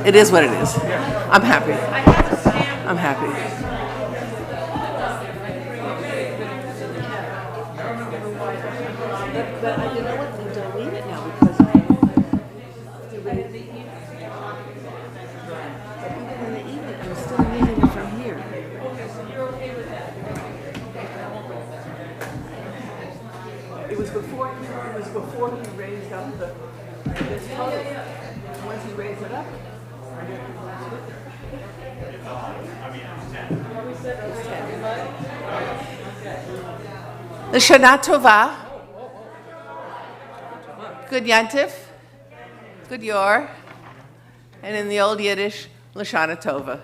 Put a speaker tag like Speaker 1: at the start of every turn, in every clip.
Speaker 1: It is what it is. I'm happy. I'm happy. But you know what? Don't read it now because even in the evening, I'm still reading it from here. It was before he raised up this photo. Once he raised it up. L'Shana Tova. Good Yantif. Good Yor. And in the old Yiddish, L'Shana Tova.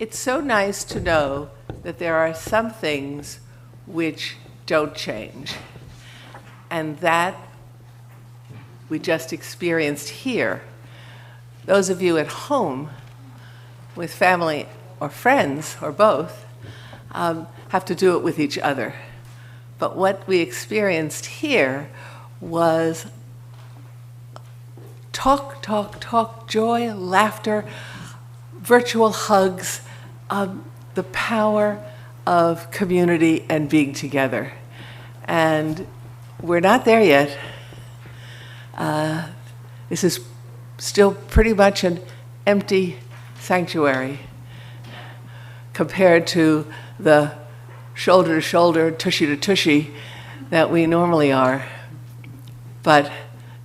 Speaker 1: It's so nice to know that there are some things which don't change. And that we just experienced here. Those of you at home with family or friends or both have to do it with each other. But what we experienced here was talk, joy, laughter, virtual hugs, the power of community and being together. And we're not there yet. This is still pretty much an empty sanctuary compared to the shoulder to shoulder, tushy to tushy that we normally are. But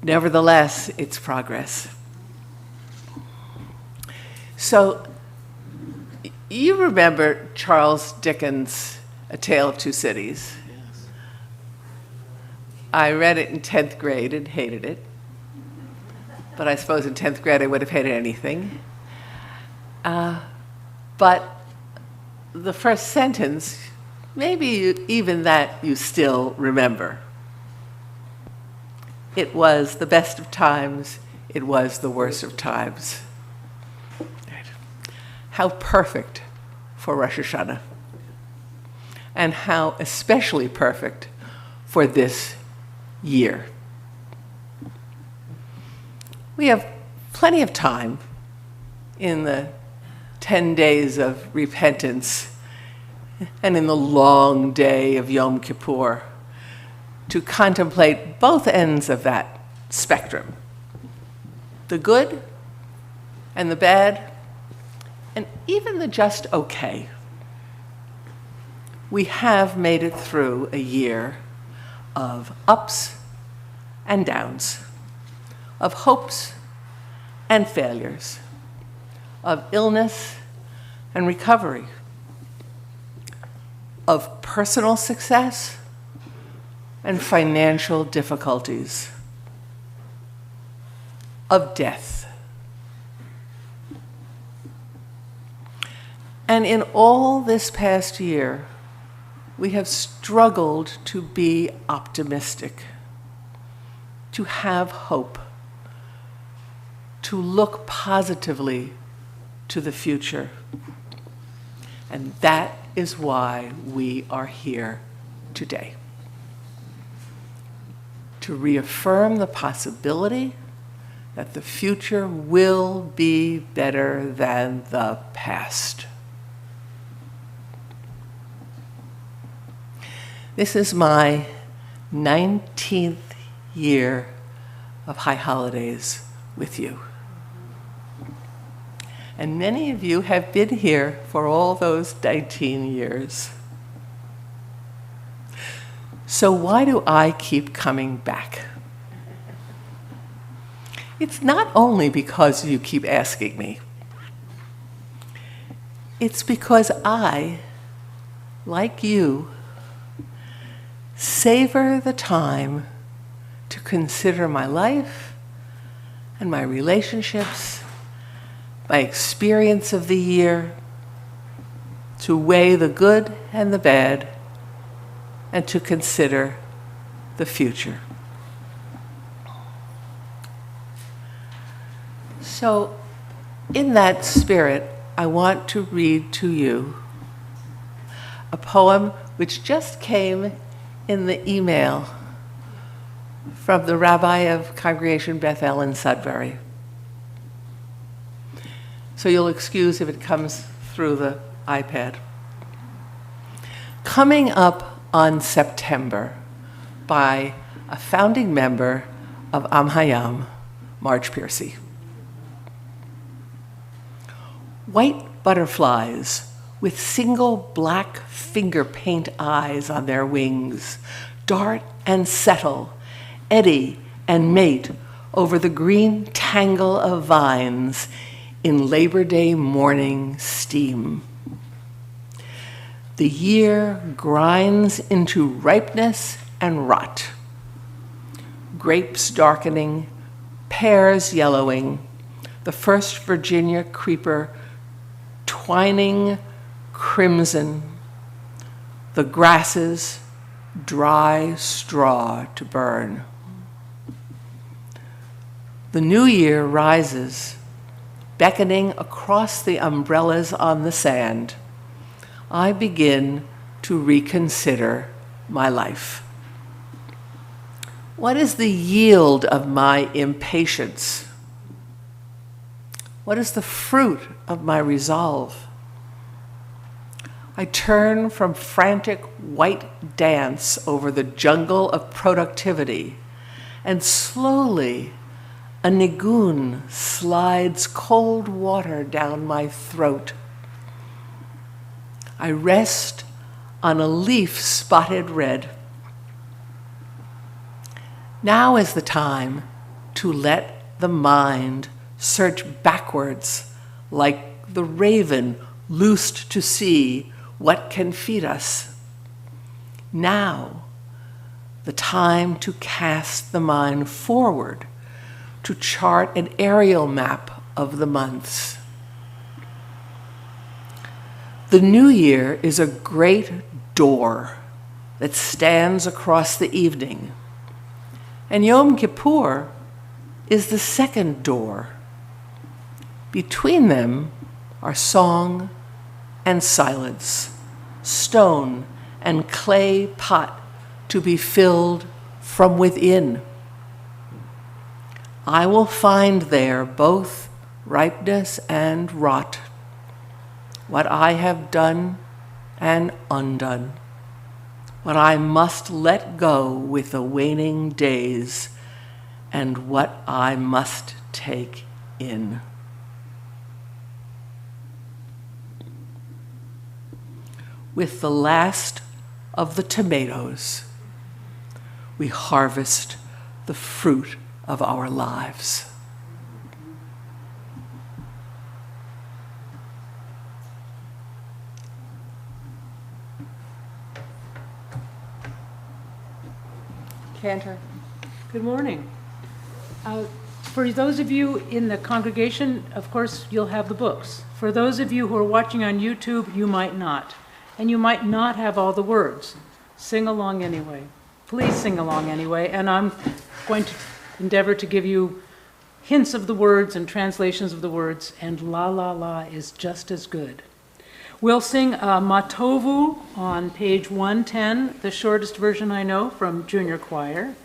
Speaker 1: nevertheless, it's progress. So you remember Charles Dickens' A Tale of Two Cities?
Speaker 2: Yes.
Speaker 1: I read it in 10th grade and hated it. But I suppose in 10th grade I would have hated anything. But the first sentence, maybe even that you still remember. It was the best of times, it was the worst of times. How perfect for Rosh Hashanah. And how especially perfect for this year. We have plenty of time in the 10 days of repentance and in the long day of Yom Kippur to contemplate both ends of that spectrum, the good and the bad, and even the just okay. We have made it through a year of ups and downs, of hopes and failures, of illness and recovery, of personal success and financial difficulties, of death. And in all this past year, we have struggled to be optimistic, to have hope, to look positively to the future. And that is why we are here today. To reaffirm the possibility that the future will be better than the past. This is my 19th year of High Holidays with you. And many of you have been here for all those 19 years. So why do I keep coming back? It's not only because you keep asking me. It's because I, like you, savor the time to consider my life and my relationships, my experience of the year, to weigh the good and the bad, and to consider the future. So, in that spirit, I want to read to you a poem which just came in the email from the Rabbi of Congregation Bethel in Sudbury. So you'll excuse if it comes through the iPad. Coming up on September by a founding member of HaYam, Marge Piercy. White butterflies with single black finger paint eyes on their wings dart and settle, eddy and mate over the green tangle of vines in Labor Day morning steam. The year grinds into ripeness and rot. Grapes darkening, pears yellowing, the first Virginia creeper twining crimson, the grasses dry straw to burn. The new year rises, beckoning across the umbrellas on the sand. I begin to reconsider my life. What is the yield of my impatience? What is the fruit of my resolve? I turn from frantic white dance over the jungle of productivity, and slowly a nigun slides cold water down my throat. I rest on a leaf spotted red. Now is the time to let the mind search backwards like the raven loosed to see what can feed us. Now, the time to cast the mind forward, to chart an aerial map of the months. The new year is a great door that stands across the evening, and Yom Kippur is the second door. Between them are song and silence, stone and clay pot to be filled from within. I will find there both ripeness and rot, what I have done and undone, what I must let go with the waning days, and what I must take in. With the last of the tomatoes, we harvest the fruit of our lives. Cantor.
Speaker 2: Good morning. For those of you in the congregation, of course, you'll have the books. For those of you who are watching on YouTube, you might not. And you might not have all the words. Sing along anyway. Please sing along anyway. And I'm going to endeavor to give you hints of the words and translations of the words. And La La La is just as good. We'll sing Matovu on page 110, the shortest version I know from junior choir.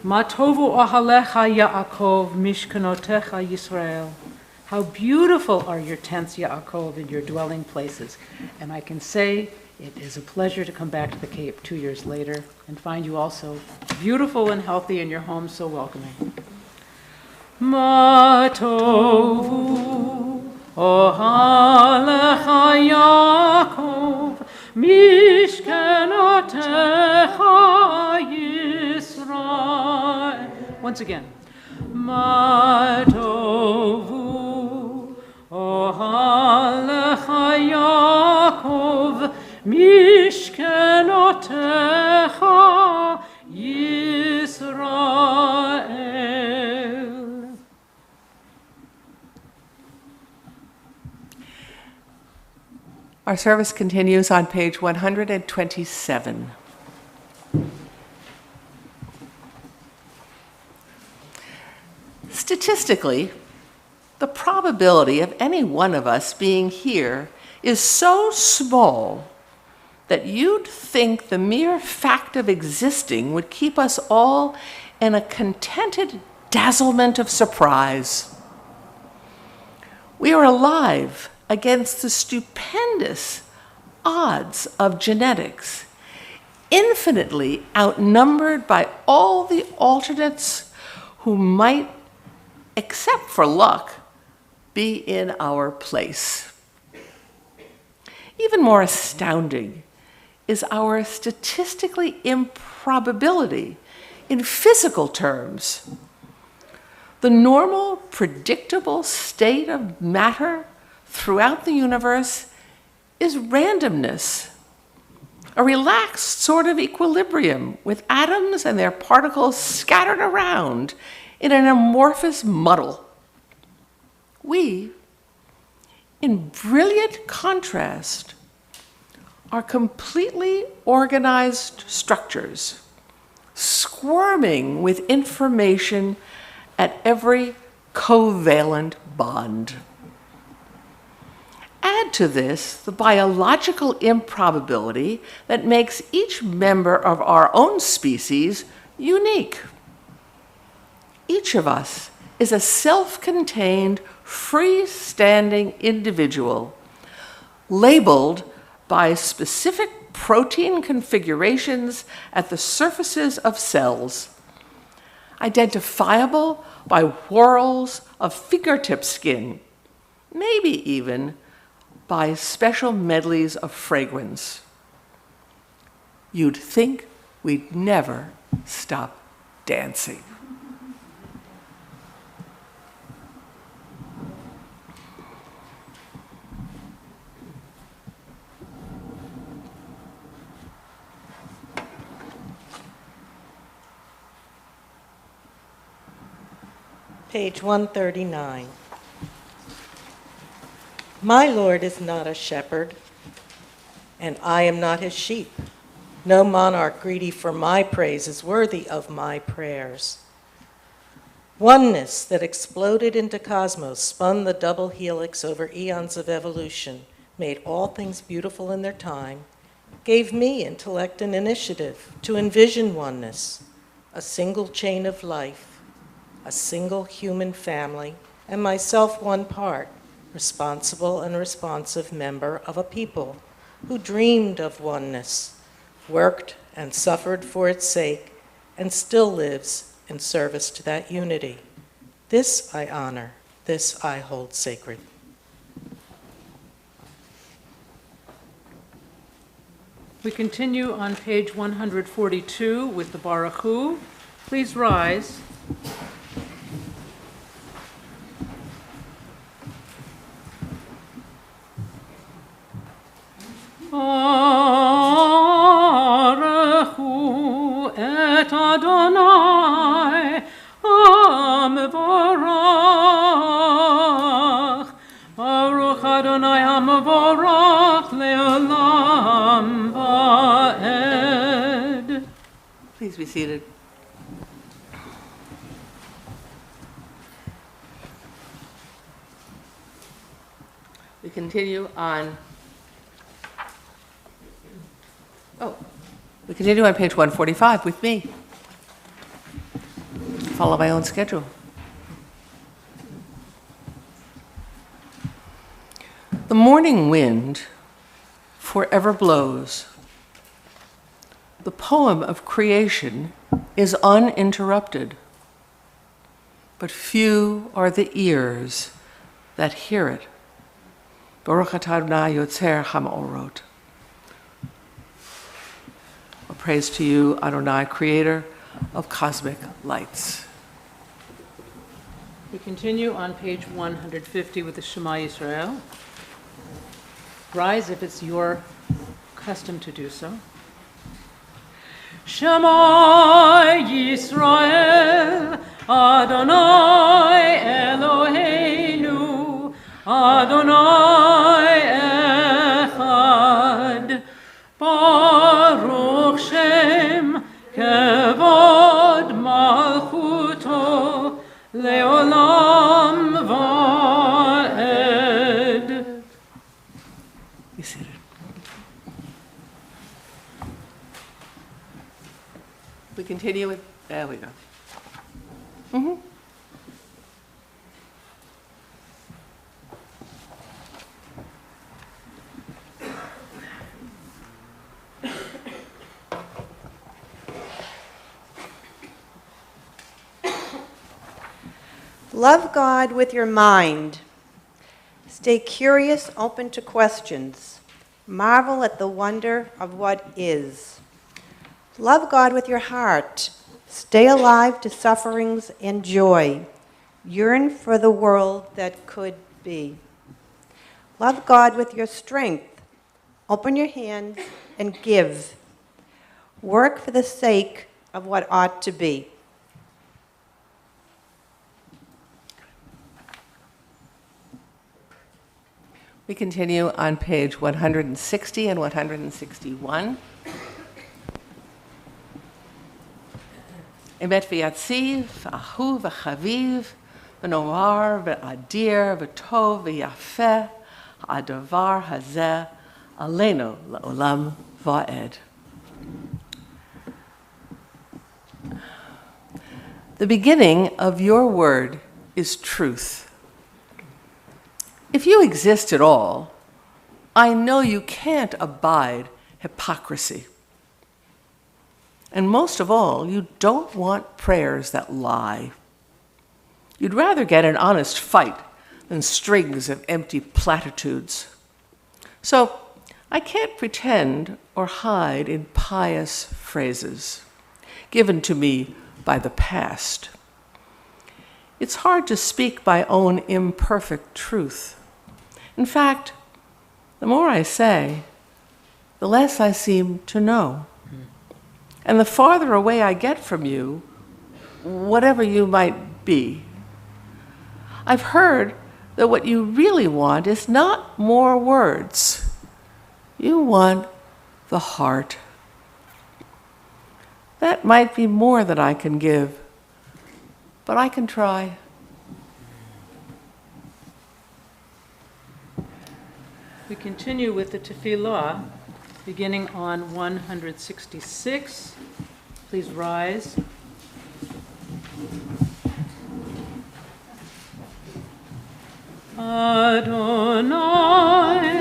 Speaker 2: Matovu ohalecha Yaakov mishkanotecha Yisrael. How beautiful are your tents, Yaakov, and your dwelling places. And I can say it is a pleasure to come back to the Cape 2 years later and find you also beautiful and healthy and your home so welcoming. Matovu ohalecha Yaakov mishkanotecha Yisrael. Once again. Matovu ohalecha Yaakov mishkanotecha Yisrael.
Speaker 1: Our service continues on page 127. Statistically, the probability of any one of us being here is so small that you'd think the mere fact of existing would keep us all in a contented dazzlement of surprise. We are alive against the stupendous odds of genetics, infinitely outnumbered by all the alternates who might, except for luck, be in our place. Even more astounding is our statistically improbability in physical terms. The normal, predictable state of matter throughout the universe is randomness, a relaxed sort of equilibrium with atoms and their particles scattered around in an amorphous muddle. We, in brilliant contrast, are completely organized structures, squirming with information at every covalent bond. Add to this the biological improbability that makes each member of our own species unique. Each of us is a self-contained, free-standing individual, labeled by specific protein configurations at the surfaces of cells, identifiable by whorls of fingertip skin, maybe even by special medleys of fragrance. You'd think we'd never stop dancing.
Speaker 3: Page 139. My Lord is not a shepherd, and I am not his sheep. No monarch greedy for my praise is worthy of my prayers. Oneness that exploded into cosmos, spun the double helix over eons of evolution, made all things beautiful in their time, gave me intellect and initiative to envision oneness, a single chain of life, a single human family, and myself one part, responsible and responsive member of a people who dreamed of oneness, worked and suffered for its sake, and still lives in service to that unity. This I honor, this I hold sacred.
Speaker 2: We continue on page 142 with the Baruch Hu. Please rise. Baruchu et Adonai HaMevorach. Baruch Adonai HaMevorach le'olam va'ed.
Speaker 1: Please be seated. We continue on. We continue on page 145 with me. Follow my own schedule. The morning wind forever blows. The poem of creation is uninterrupted, but few are the ears that hear it. Baruch atah Adonai yotzer ha'ma'orot. Praise to you, Adonai, creator of cosmic lights.
Speaker 2: We continue on page 150 with the Shema Yisrael. Rise if it's your custom to do so. Shema Yisrael, Adonai Eloheinu, Adonai Echad, Baruch Shem Kevod Malchuto Leolam Va'ed.
Speaker 1: Be seated. We continue with, there we go. Mm-hmm.
Speaker 4: Love God with your mind. Stay curious, open to questions. Marvel at the wonder of what is. Love God with your heart. Stay alive to sufferings and joy. Yearn for the world that could be. Love God with your strength. Open your hands and give. Work for the sake of what ought to be.
Speaker 1: We continue on page 160 and 161. Emet v'yatziv, v'ahu v'chaviv, v'noar v'adir, v'tov v'yafeh, ha'adavar hazeh, aleinu la'olam va'ed. The beginning of your word is truth. If you exist at all, I know you can't abide hypocrisy. And most of all, you don't want prayers that lie. You'd rather get an honest fight than strings of empty platitudes. So I can't pretend or hide in pious phrases given to me by the past. It's hard to speak my own imperfect truth. In fact, the more I say, the less I seem to know. And the farther away I get from you, whatever you might be. I've heard that what you really want is not more words. You want the heart. That might be more than I can give, but I can try.
Speaker 2: We continue with the tefillah, beginning on 166. Please rise. Adonai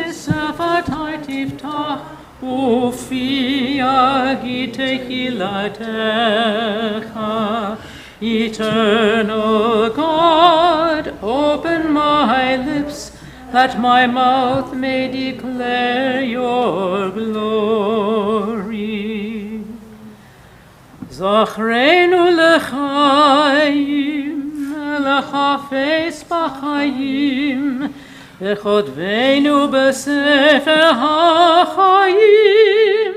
Speaker 2: sefatai tiftach ufi yagi tehilatecha. Eternal God, open my lips, that my mouth may declare your glory. Zachrenu l'chaim, l'chafes b'chaim, v'chodvenu b'sefer ha'chaim,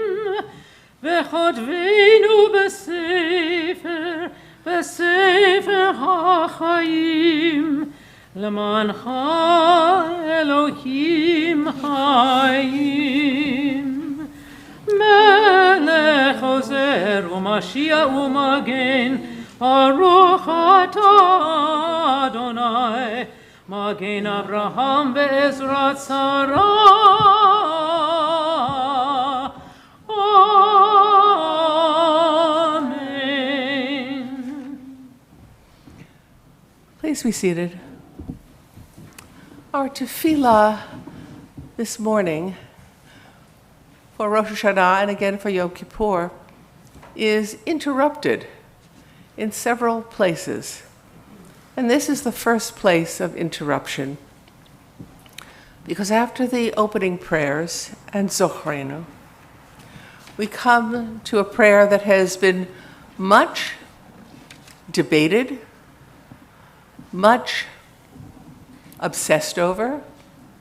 Speaker 2: v'chodvenu b'sefer ha'chaim, למענך אלוהים חיים. מלך עוזר ומשיע ומגן, ברוך אתה אדוני, מגן אברהם בעזרת שרה. Amen.
Speaker 1: Please be seated. Our tefillah this morning for Rosh Hashanah and again for Yom Kippur is interrupted in several places. And this is the first place of interruption. Because after the opening prayers and Zochrenu, we come to a prayer that has been much debated, much obsessed over,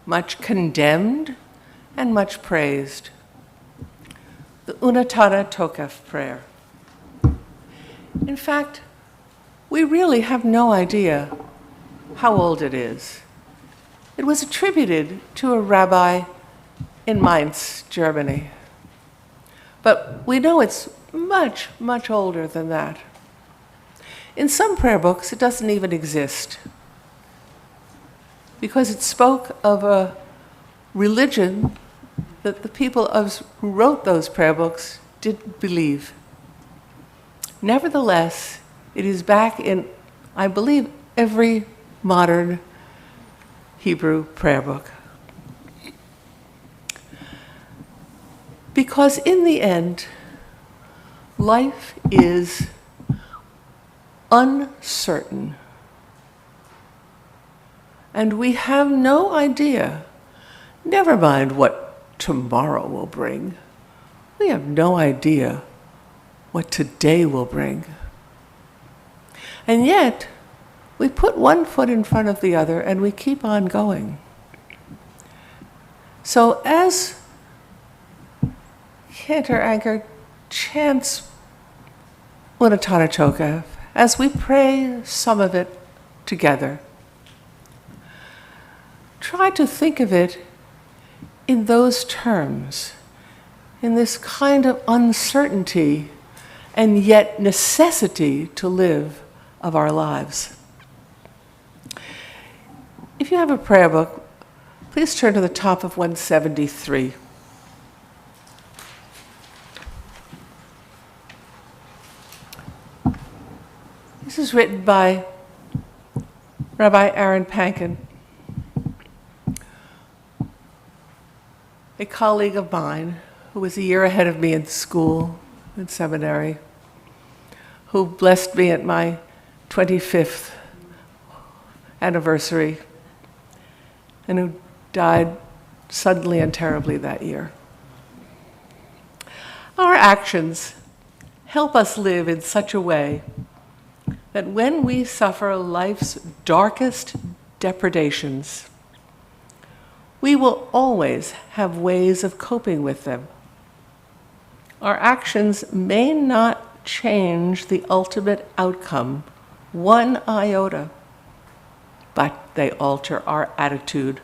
Speaker 1: much condemned, and much praised. The Unatara Tokef prayer. In fact, we really have no idea how old it is. It was attributed to a rabbi in Mainz, Germany. But we know it's much, much older than that. In some prayer books, it doesn't even exist, because it spoke of a religion that the people who wrote those prayer books didn't believe. Nevertheless, it is back in, I believe, every modern Hebrew prayer book. Because in the end, life is uncertain. And we have no idea, never mind what tomorrow will bring. We have no idea what today will bring. And yet, we put one foot in front of the other and we keep on going. So as Cantor Anchor chants Unatana Chokev, as we pray some of it together, try to think of it in those terms, in this kind of uncertainty and yet necessity to live of our lives. If you have a prayer book, please turn to the top of 173. This is written by Rabbi Aaron Pankin, a colleague of mine who was a year ahead of me in school, in seminary, who blessed me at my 25th anniversary, and who died suddenly and terribly that year. Our actions help us live in such a way that when we suffer life's darkest depredations, we will always have ways of coping with them. Our actions may not change the ultimate outcome one iota, but they alter our attitude,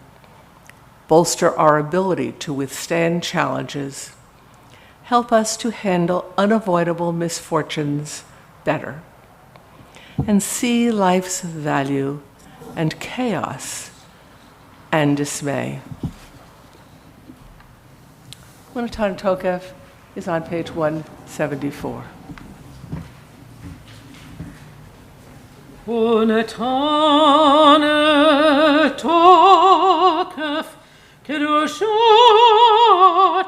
Speaker 1: bolster our ability to withstand challenges, help us to handle unavoidable misfortunes better, and see life's value and chaos and dismay. Unatana Chokev is on page 174.
Speaker 2: Unatana Chokev Kedushat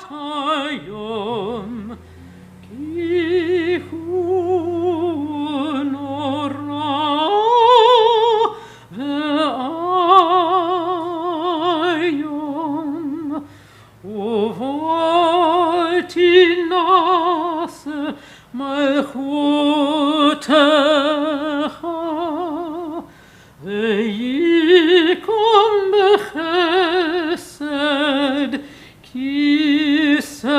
Speaker 2: HaYom Ki hu nora ve'ayom uvotinas malchutecha ve'yikom bechesed kisecha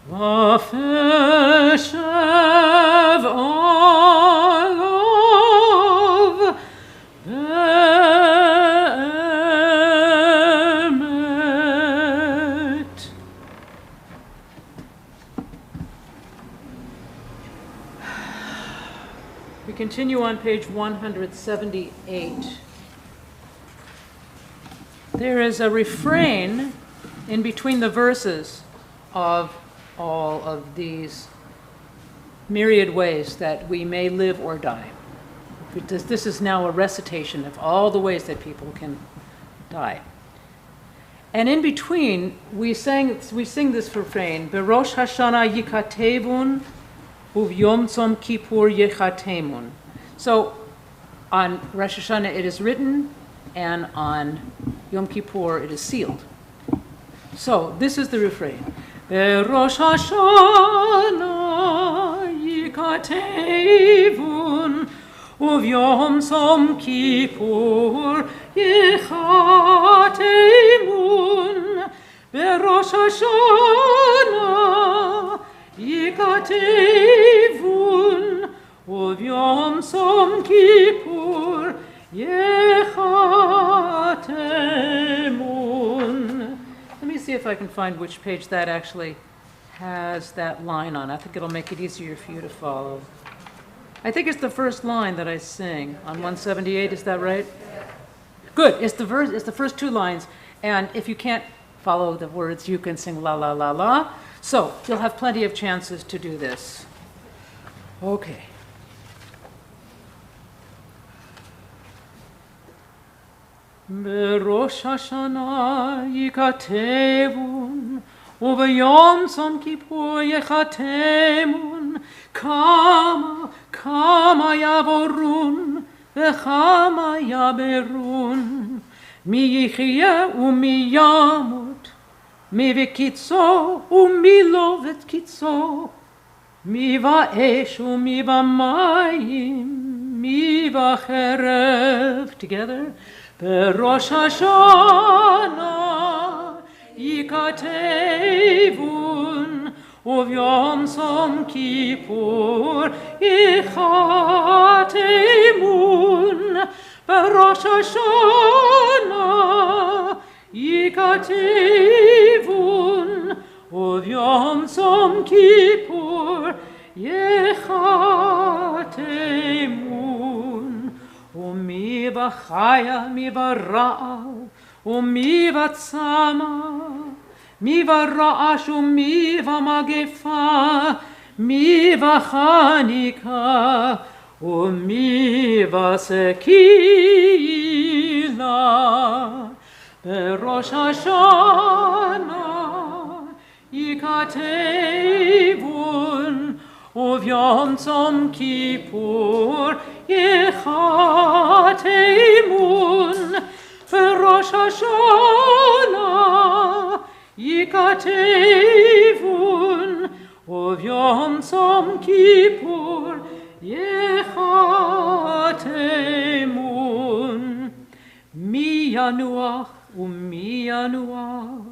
Speaker 2: v'feshev alav be'emet. We continue on page 178. There is a refrain in between the verses of all of these myriad ways that we may live or die. This is now a recitation of all the ways that people can die. And in between, we sing this refrain, Berosh HaShana yikatevun, uvyom tzom kippur yechatemun. So on Rosh Hashanah it is written, and on Yom Kippur it is sealed. So this is the refrain. Rosh Hashanah yikatevun, uvyom tzom kippur yechatemun. Rosh Hashanah yikatevun, uvyom tzom kippur yechatemun. Let me see if I can find which page that actually has that line on. I think it'll make it easier for you to follow. I think it's the first line that I sing on 178. Is that right? Good. It's the first two lines. And if you can't follow the words. You can sing la, la, la, la. So you'll have plenty of chances to do this. Okay. בראש השנה ייכתבון, וביום צום כיפור ייחתמון, כמה יעבורון, וכמה יעברון, מי יחיה ומי ימות, מי בקיצו ומי לא בקיצו, מי באש ומי במים, מי בחרב. Together. בראש השנה ייכתבון, וביום צום כיפור ייחתמון. בראש השנה ייכתבון, וביום צום כיפור ייחתמון. ומי בחיה, מי ברעב, ומי בצמא, מי ברעש ומי במגפה, מי בחניקה, ומי בסקילה. בראש השנה ייכתבון, וביום צום כיפור ייחתמון. בראש השנה ייכתבון, וביום צום כיפור ייחתמון. מי ינוח ומי ינוח,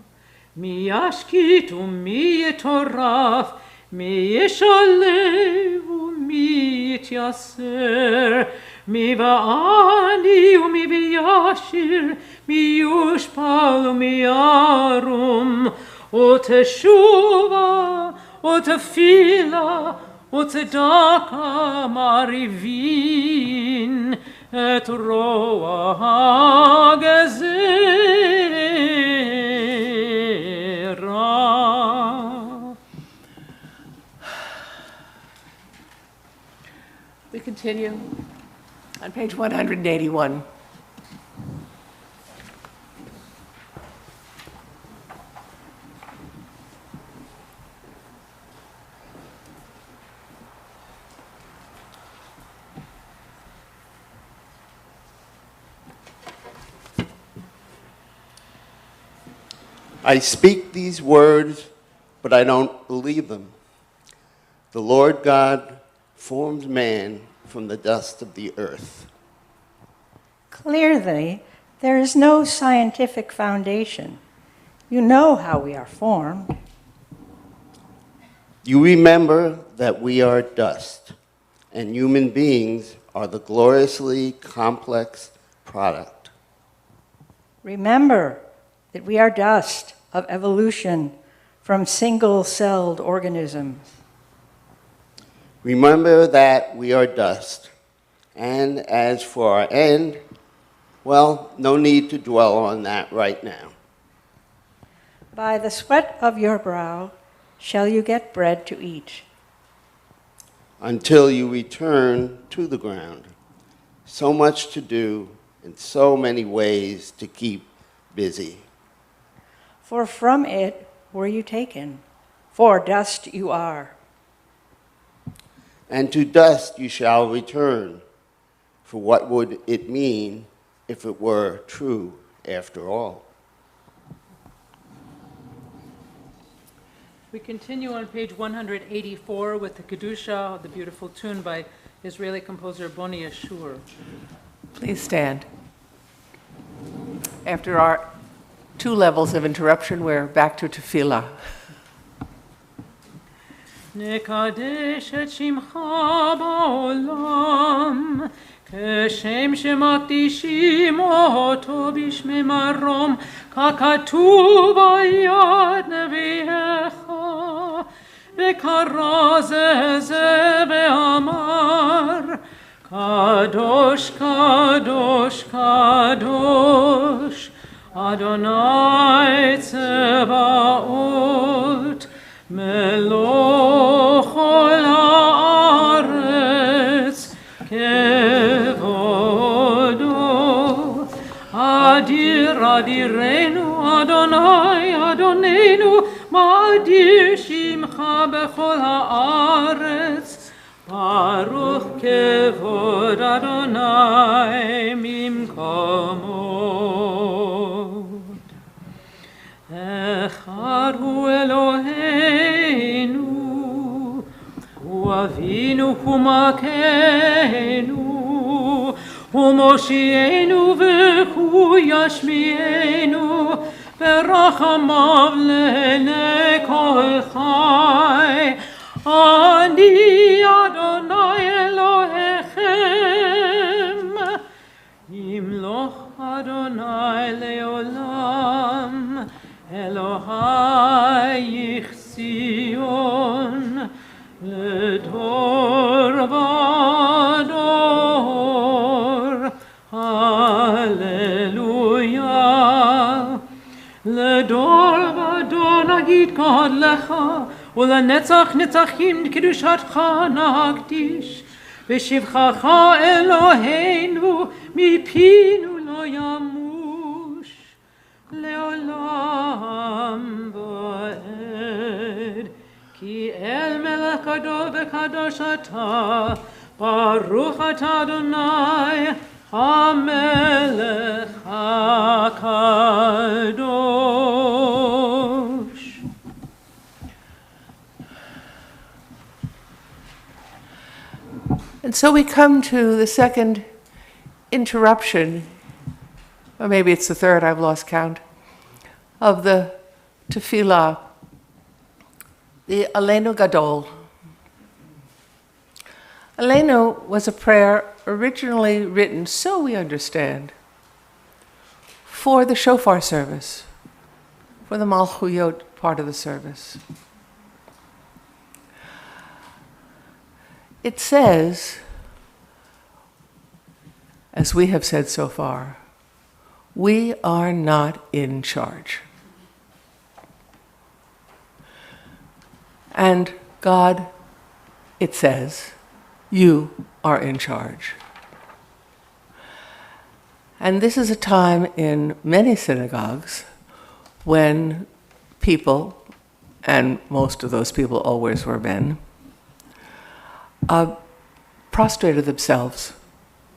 Speaker 2: מי ישקיט ומי יטורף, מי ישלב ומי יתייסר, מי בעני ומי בישיר, מי יושפל ומי ירום, ותשובה ותפילה וצדקה מריבין את רוע הגזירה.
Speaker 1: We continue on page 181.
Speaker 5: I speak these words, but I don't believe them. The Lord God formed man from the dust of the earth.
Speaker 6: Clearly, there is no scientific foundation. You know how we are formed.
Speaker 5: You remember that we are dust, and human beings are the gloriously complex product.
Speaker 6: Remember that we are dust of evolution from single-celled organisms.
Speaker 5: Remember that we are dust, and as for our end, well, no need to dwell on that right now.
Speaker 6: By the sweat of your brow shall you get bread to eat.
Speaker 5: Until you return to the ground. So much to do and so many ways to keep busy.
Speaker 6: For from it were you taken, for dust you are.
Speaker 5: And to dust you shall return. For what would it mean if it were true after all?
Speaker 2: We continue on page 184 with the Kedusha, the beautiful tune by Israeli composer Boni Ashur.
Speaker 1: Please stand. After our 2 levels of interruption, we're back to tefillah.
Speaker 2: נקדש את שמך בעולם, כשם שמקדישים אותו בשמי מרום, ככתוב ביד נביאך, וקרא זה ואמר, קדוש, קדוש, קדוש, אדוני צבאות. צבאות, מלוך כל הארץ, כבודו. אדיר אדירנו, אדוני אדוננו, מה אדיר שמך בכל הארץ. ברוך כבוד אדוני ממקומות. אחד הוא אלוהינו, הוא אבינו ומכנו, הוא מושיענו והוא ישמיענו, ברחמיו לעיני כל חי. אני אדוני אלוהיכם, ימלוך אדוני לעולם, אלוהי ציון לדור ודור. הללויה. לדור ודור נגיד גדלך, ולנצח נצחים קדושתך נקדיש. בשבחך אלוהינו מפינו לא ימוש לעולם ועד. כי אל מלך גדול וקדוש אתה, ברוך אתה אדוני המלך הקדוש.
Speaker 1: And so we come to the second interruption, or maybe it's the third, I've lost count, of the tefillah, the Aleinu Gadol. Aleinu was a prayer originally written, so we understand, for the shofar service, for the Malchuyot part of the service. It says, as we have said so far, we are not in charge. And God, it says, you are in charge. And this is a time in many synagogues when people, and most of those people always were men, prostrated themselves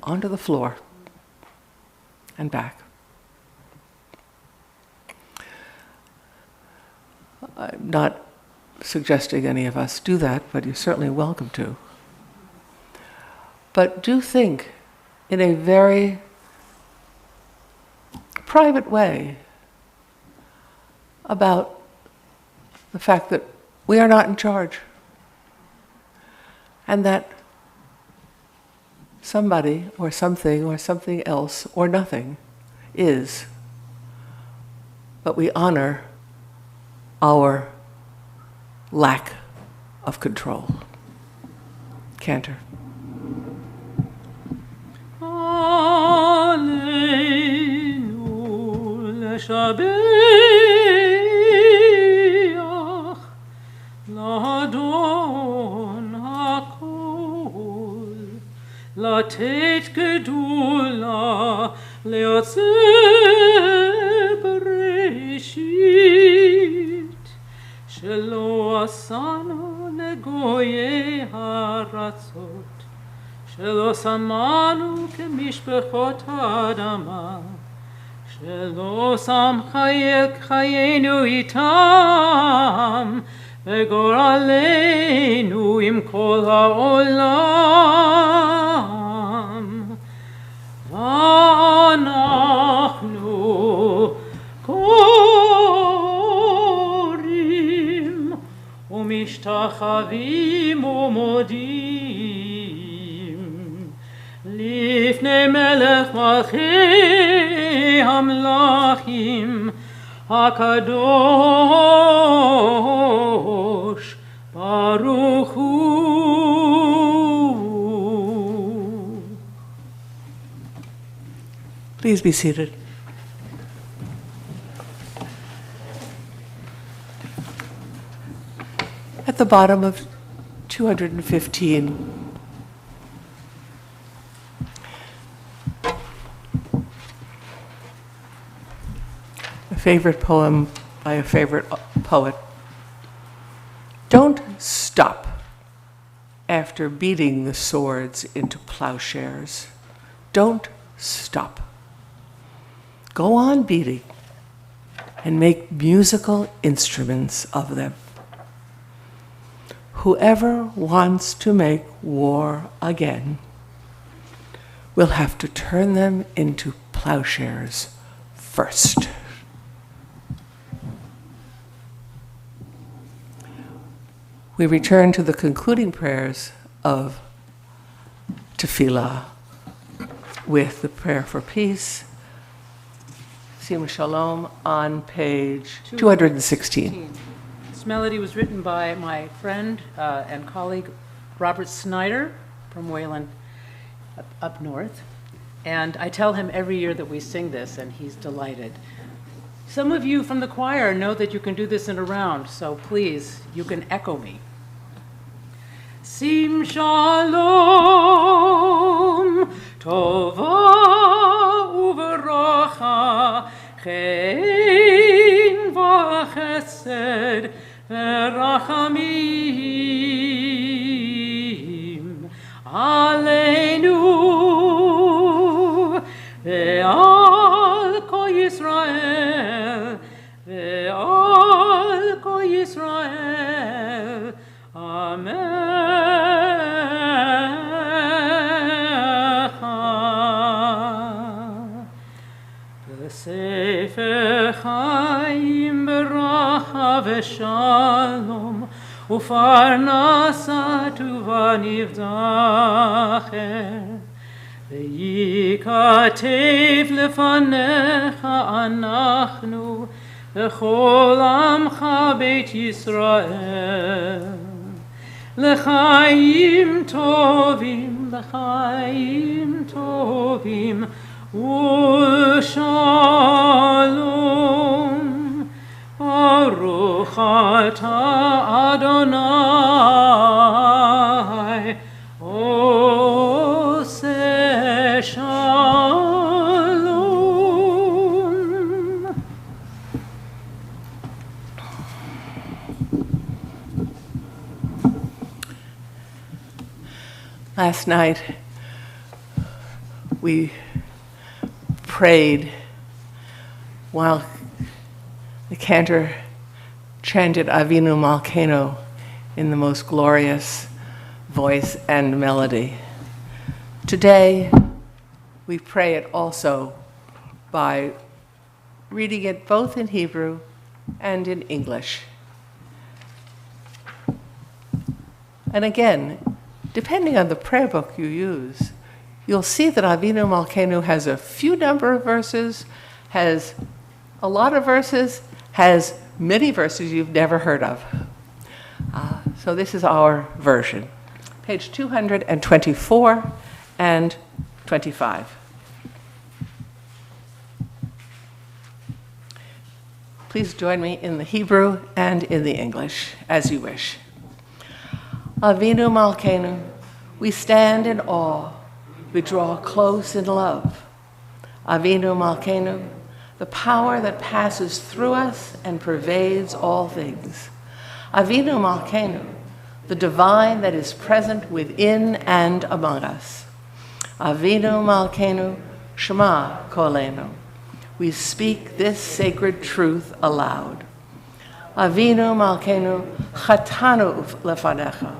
Speaker 1: onto the floor and back. I'm not suggesting any of us do that, but you're certainly welcome to. But do think in a very private way about the fact that we are not in charge, and that somebody or something else or nothing is, but we honor our lack of control. Cantor.
Speaker 2: Aleinu leshabeach l'Adon hakol, לתת גדולה ליוצר בראשית, שלא עשנו לגויי הארצות, שלא שמנו כמשפחות האדמה, שלא שם חיינו איתם, וגורלנו עם כל העולם. ואנחנו קוראים ומשתחווים ומודים לפני מלך מלכי המלכים הקדוש ברוך הוא.
Speaker 1: Please be seated. at the bottom of 215. A favorite poem by a favorite poet. Don't stop after beating the swords into plowshares. Don't stop. Go on beating and make musical instruments of them. Whoever wants to make war again will have to turn them into plowshares first. We return to the concluding prayers of Tefillah with the prayer for peace, Sim Shalom, on page 216.
Speaker 2: This melody was written by my friend and colleague Robert Snyder from Wayland up north. And I tell him every year that we sing this, and he's delighted. Some of you from the choir know that you can do this in a round, so please, you can echo me. Sim Shalom, Tova Uveracha, Chen v'chesed v'rachamim aleinu ve'al kol Yisrael ve'al kol Yisrael. Amen. Sefer HaYam beracha v'shalom ufarnasa tuva nivdacher v'yikatev lefanecha anachnu v'chol amcha beit Yisrael l'chaim tovim Shalom, Baruch atah Adonai, Oseh Shalom.
Speaker 1: Last night, we prayed while the cantor chanted Avinu Malkeinu in the most glorious voice and melody. Today, we pray it also by reading it both in Hebrew and in English. And again, depending on the prayer book you use, you'll see that Avinu Malkeinu has a few number of verses, has a lot of verses, has many verses you've never heard of. So this is our version, page 224 and 25. Please join me in the Hebrew and in the English, as you wish. Avinu Malkeinu, we stand in awe. We draw close in love. Avinu Malkeinu, the power that passes through us and pervades all things. Avinu Malkeinu, the divine that is present within and among us. Avinu Malkeinu, Shema Kolenu. We speak this sacred truth aloud. Avinu Malkeinu, Chatanu lefanecha.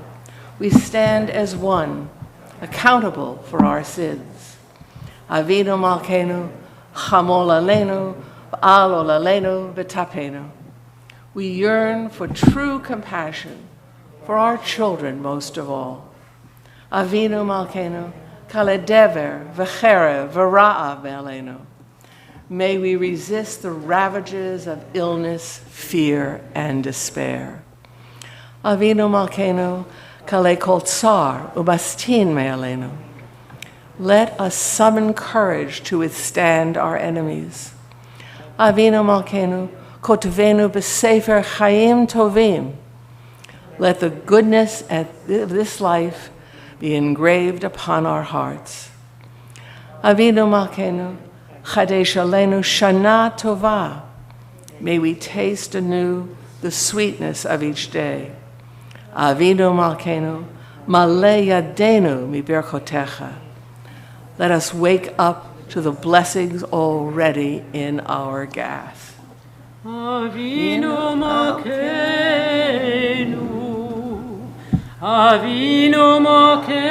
Speaker 1: We stand as one, accountable for our sins. Avinu Malkeinu, Chamol Aleinu, V'al Olaleinu V'tapenu. We yearn for true compassion, for our children most of all. Avinu Malkeinu, Kaledever V'cherev V'ra'a Ve'aleinu. May we resist the ravages of illness, fear, and despair. Avinu Malkeinu, Kale kol tsar umastin me'aleinu. Let us summon courage to withstand our enemies. Avinu Malkeinu, kotvenu b'sefer chayim tovim. Let the goodness of this life be engraved upon our hearts. Avinu Malkeinu, Chadesh Aleinu Shana Tova. May we taste anew the sweetness of each day. Avinu Malkeinu, Malei Yadenu Mi Berchotecha. Let us wake up to the blessings already in our gas.
Speaker 2: Avinu Malkeinu, Avinu Malkeinu,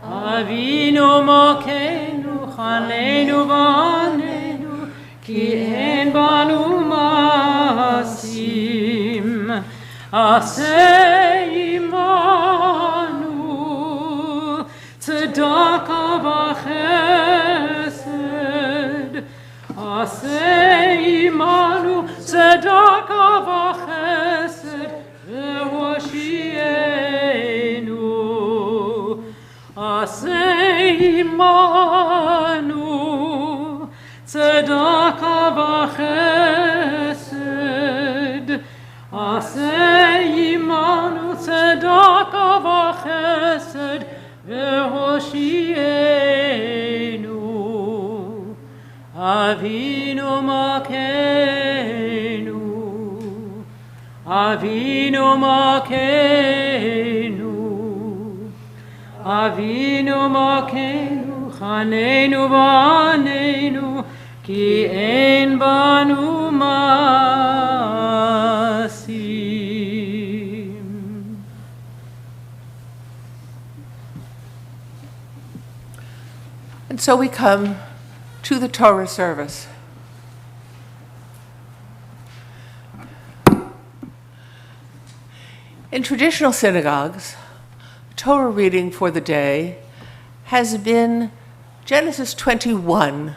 Speaker 2: Avinu Malkeinu, Chaneinu V'anenu, Ki en banu masim, Aseh imanu, Tzedaka v'chesed, Aseh imanu, Tzedaka v'chesed, V'hoshienu, Aseh imanu, Tzedaka v'chesed, Aseh imanu, Tzedaka v'chesed, V'hoshienu, Avinu Malkeinu, Avinu Malkeinu, Avinu Malkeinu, Chaneinu V'anenu, Ki en banu masim.
Speaker 1: And so we come to the Torah service. In traditional synagogues, Torah reading for the day has been Genesis 21,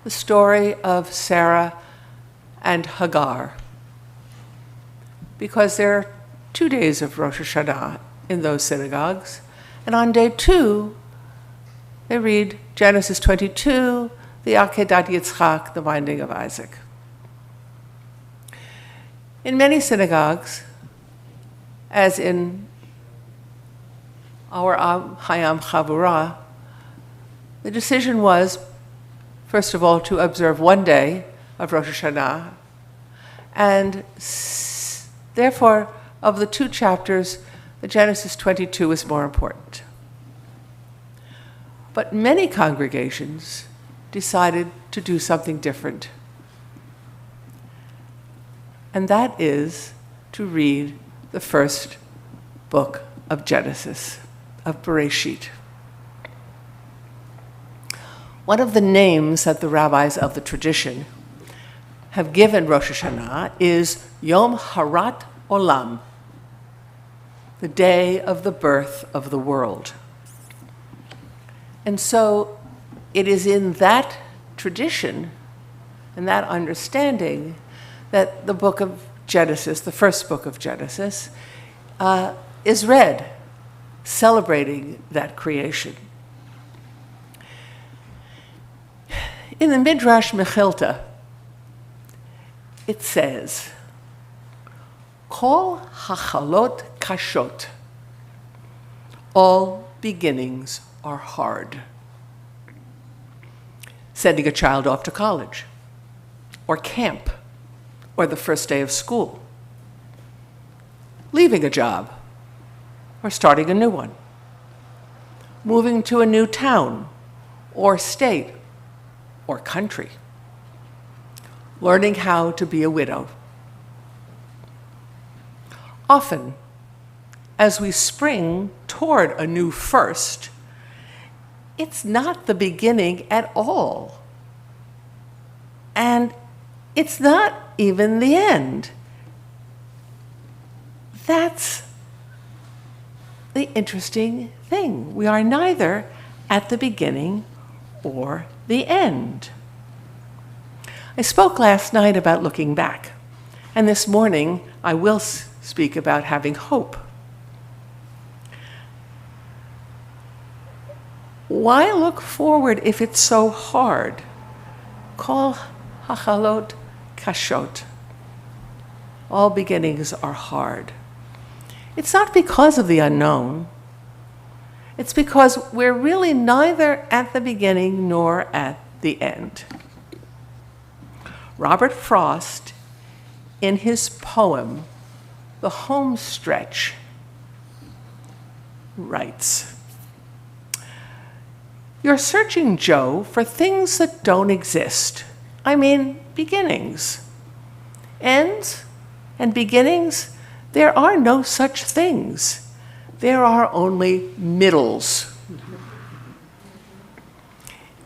Speaker 1: the story of Sarah and Hagar, because there are 2 days of Rosh Hashanah in those synagogues, and on day 2, they read Genesis 22, the Akedat Yitzchak, the binding of Isaac. In many synagogues, as in our HaYam Havurah, the decision was, first of all, to observe 1 day of Rosh Hashanah, and therefore, of the 2 chapters, the Genesis 22 is more important. But many congregations decided to do something different, and that is to read the first book of Genesis, of Bereshit. One of the names that the rabbis of the tradition have given Rosh Hashanah is Yom Harat Olam, the day of the birth of the world. And so it is in that tradition and that understanding that the book of Genesis, the first book of Genesis, is read, celebrating that creation. In the Midrash Mechilta, it says, Kol hachalot kashot. All beginnings are hard. Sending a child off to college, or camp, or the first day of school. Leaving a job, or starting a new one. Moving to a new town, or state, or country. Learning how to be a widow. Often, as we spring toward a new first, it's not the beginning at all. And it's not even the end. That's the interesting thing. We are neither at the beginning or the end. I spoke last night about looking back, and this morning I will speak about having hope. Why look forward if it's so hard? Kol hachalot kashot. All beginnings are hard. It's not because of the unknown. It's because we're really neither at the beginning nor at the end. Robert Frost, in his poem, The Home Stretch, writes, "You're searching, Joe, for things that don't exist. I mean, beginnings. Ends and beginnings, there are no such things. There are only middles."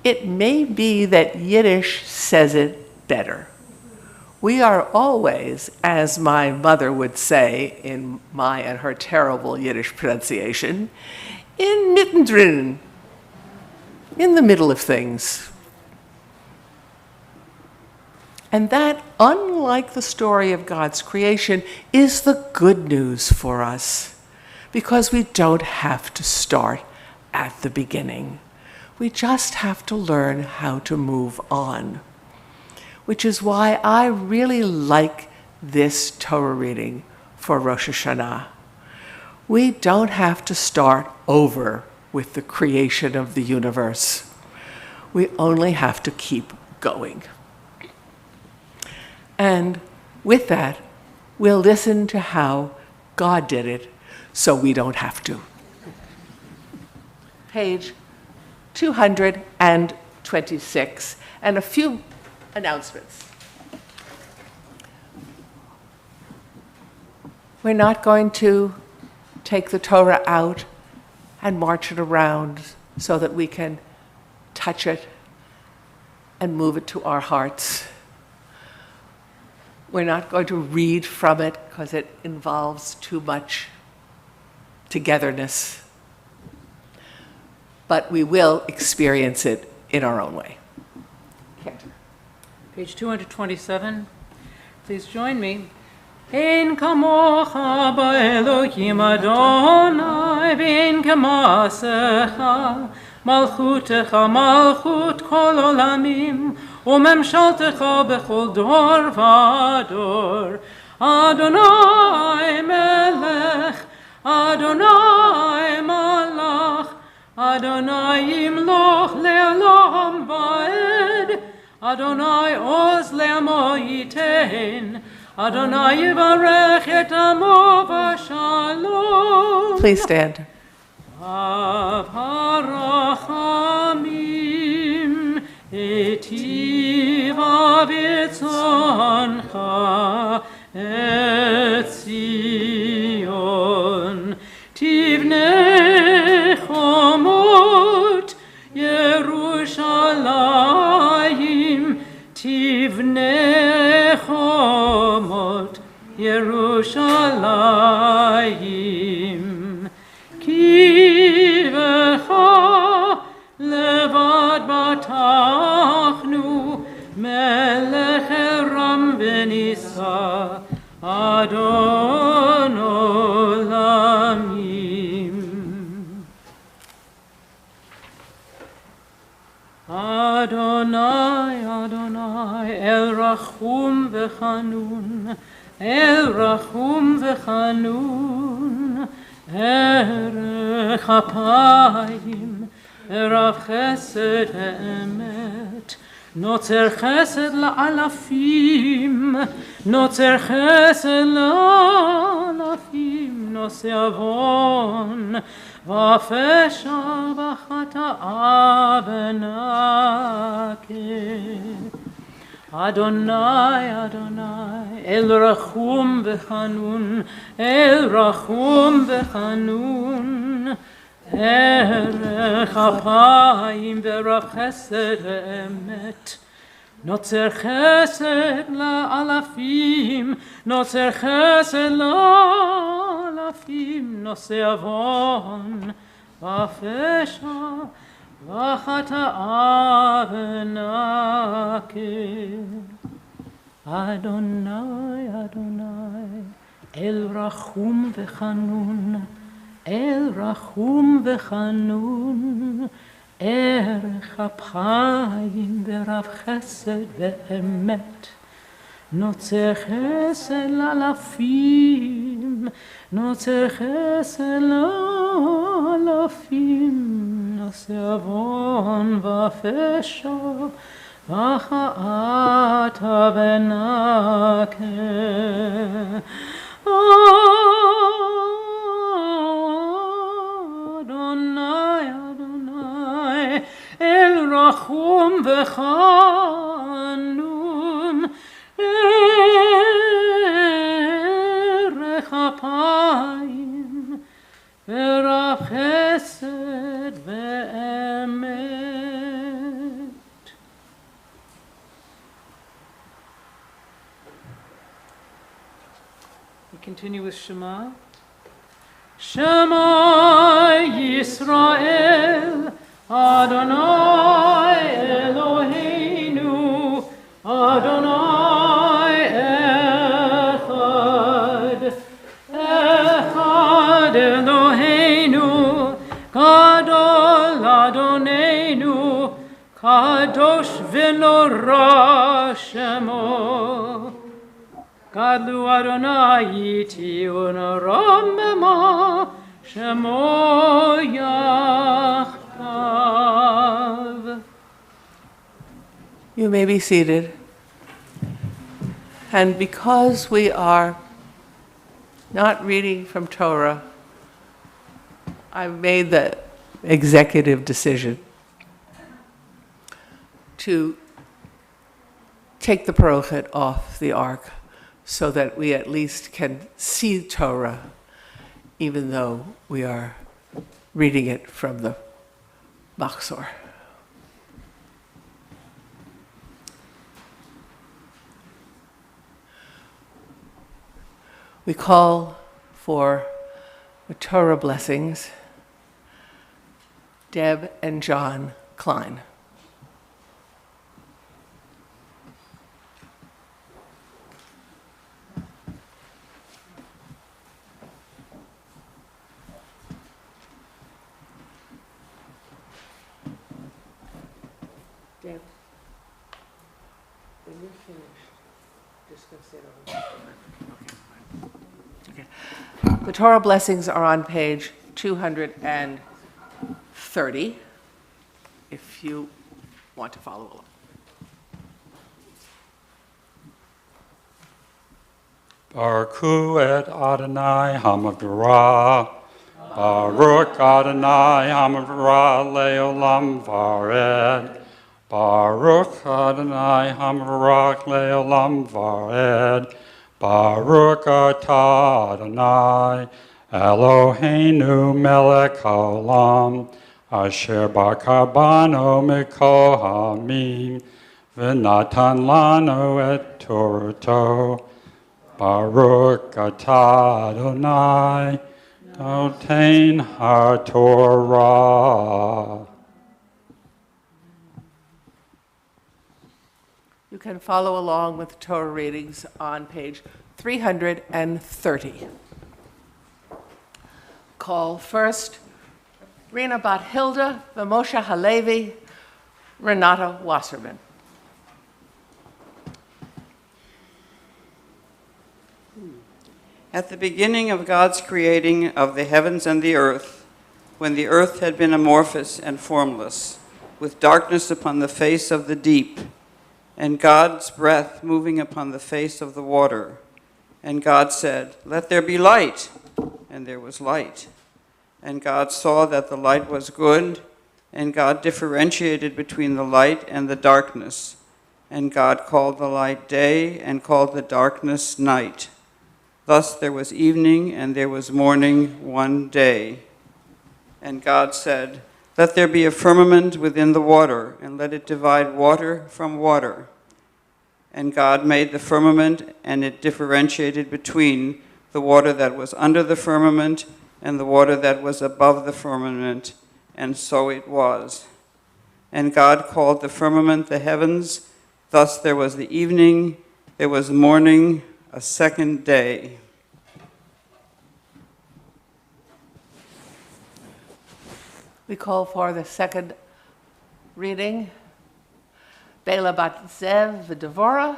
Speaker 1: It may be that Yiddish says it better. We are always, as my mother would say in my and her terrible Yiddish pronunciation, in mittendrin, in the middle of things. And that, unlike the story of God's creation, is the good news for us, because we don't have to start at the beginning. We just have to learn how to move on, which is why I really like this Torah reading for Rosh Hashanah. We don't have to start over with the creation of the universe. We only have to keep going. And with that, we'll listen to how God did it so we don't have to. Page 226, and a few announcements. We're not going to take the Torah out and march it around so that we can touch it and move it to our hearts. We're not going to read from it because it involves too much togetherness. But we will experience it in our own way.
Speaker 2: Page 227. Please join me. Ein kamocha ba'elohim Adonai, ve'ein kamasecha, malchutecha malchut kol olamim, u'memshaltecha bechol dor v'ador. Adonai melech, Adonai malach, Adonai yimloch le'olam va'ed, Adonai oz le'amo yitein, Adonai yivarech et amo v'shalom.
Speaker 1: Please stand.
Speaker 2: Av harachamim etiva v'tzoncha et Zion tivnei chomot Yerushalayim tivnei chomot Yerushalayim ki v'cha levad batachnu melech eram v'nisa Adon olamim. Adonai, Adonai, El Rachum v'Chanun, El Rachum v'Chanun, Erech Apayim, Rav Chesed Emet, Notzer Chesed la'alafim, Notzer Chesed la'alafim, Nosei Avon, V'afesha v'chata'a v'nakeh. Adonai, Adonai, El Rachum v'Chanun, El Rachum v'Chanun, Erech Apayim v'Rav Chesed v'Emet, Notzer Chesed la'alafim, Notzer Chesed la'alafim, Nosei Avon, V'afesha v'chata'a v'nakeh. Adonai, Adonai, El Rachum v'Chanun, El Rachum v'Chanun, Erech Apayim v'Rav Chesed v'Emet, נוצר חסד לאלפים, נוצר חסד לאלפים, נושא עוון ופשע, וחטא ונקה. אדוני, אדוני, אל רחום וחנון, ערך אפיים, ורב חסד ואמת. We continue with Shema. Shema Yisrael, Adonai Eloheinu, Adonai Echad, Echad Eloheinu, Gadol Adonenu, Kadosh v'norah Shemo. Gadlu Adonai iti unaram bema Shemo yachtav.
Speaker 1: You may be seated. And because we are not reading from Torah, I made the executive decision to take the parochet off the ark so that we at least can see Torah, even though we are reading it from the Machzor. We call for the Torah blessings, Deb and John Klein. Deb, when you're finished, just go sit over. Okay. The Torah blessings are on page 230, if you want to follow along.
Speaker 7: Baruch et Adonai Hamavurah, Baruch Adonai Hamavurah leolam vared, Baruch Adonai Hamavurah leolam vared, Baruch atah Adonai Eloheinu melech haolam, asher bakar banu mikol hamim, v'natan lanu et Torato. Baruch atah Adonai noten haTorah.
Speaker 1: You can follow along with the Torah readings on page 330. Call first Rena Bat Hilda, Moshe Halevi, Renata Wasserman.
Speaker 8: At the beginning of God's creating of the heavens and the earth, when the earth had been amorphous and formless, with darkness upon the face of the deep, and God's breath moving upon the face of the water, and God said, "Let there be light," and there was light. And God saw that the light was good, and God differentiated between the light and the darkness. And God called the light day, and called the darkness night. Thus there was evening and there was morning one day. And God said, "Let there be a firmament within the water, and let it divide water from water." And God made the firmament, and it differentiated between the water that was under the firmament and the water that was above the firmament, and so it was. And God called the firmament the heavens. Thus there was the evening, there was morning, a second day.
Speaker 1: We call for the second reading, Bela Bat Zev V'Devorah,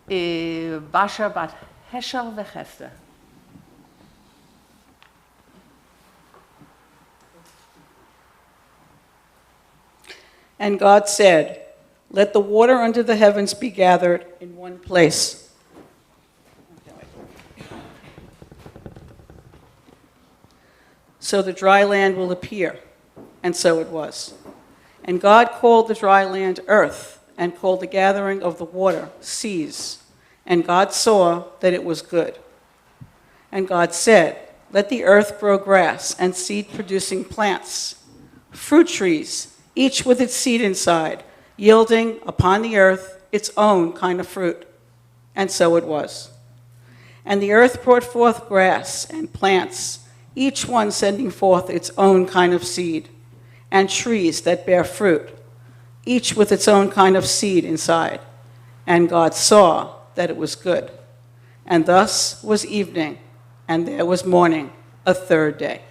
Speaker 1: Basha bat Heschel v'Chester.
Speaker 9: And God said, "Let the water under the heavens be gathered in one place." So the dry land will appear. And so it was. And God called the dry land earth, and called the gathering of the water seas. And God saw that it was good. And God said, "Let the earth grow grass and seed-producing plants, fruit trees, each with its seed inside, yielding upon the earth its own kind of fruit." And so it was. And the earth brought forth grass and plants, each one sending forth its own kind of seed, and trees that bear fruit, each with its own kind of seed inside. And God saw that it was good. And thus was evening, and there was morning, a third day.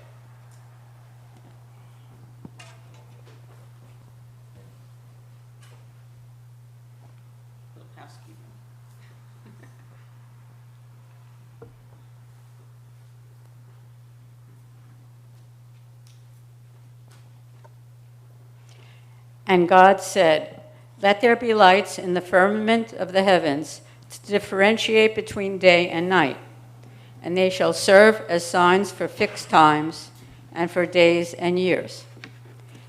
Speaker 6: And God said, "Let there be lights in the firmament of the heavens to differentiate between day and night, and they shall serve as signs for fixed times and for days and years.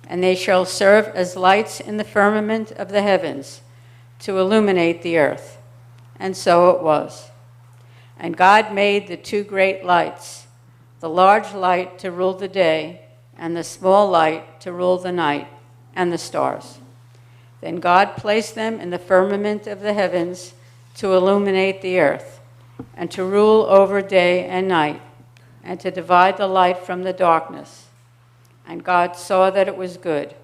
Speaker 6: And they shall serve as lights in the firmament of the heavens to illuminate the earth." And so it was. And God made the two great lights, the large light to rule the day, and the small light to rule the night, and the stars. Then God placed them in the firmament of the heavens to illuminate the earth, and to rule over day and night, and to divide the light from the darkness. And God saw that it was good.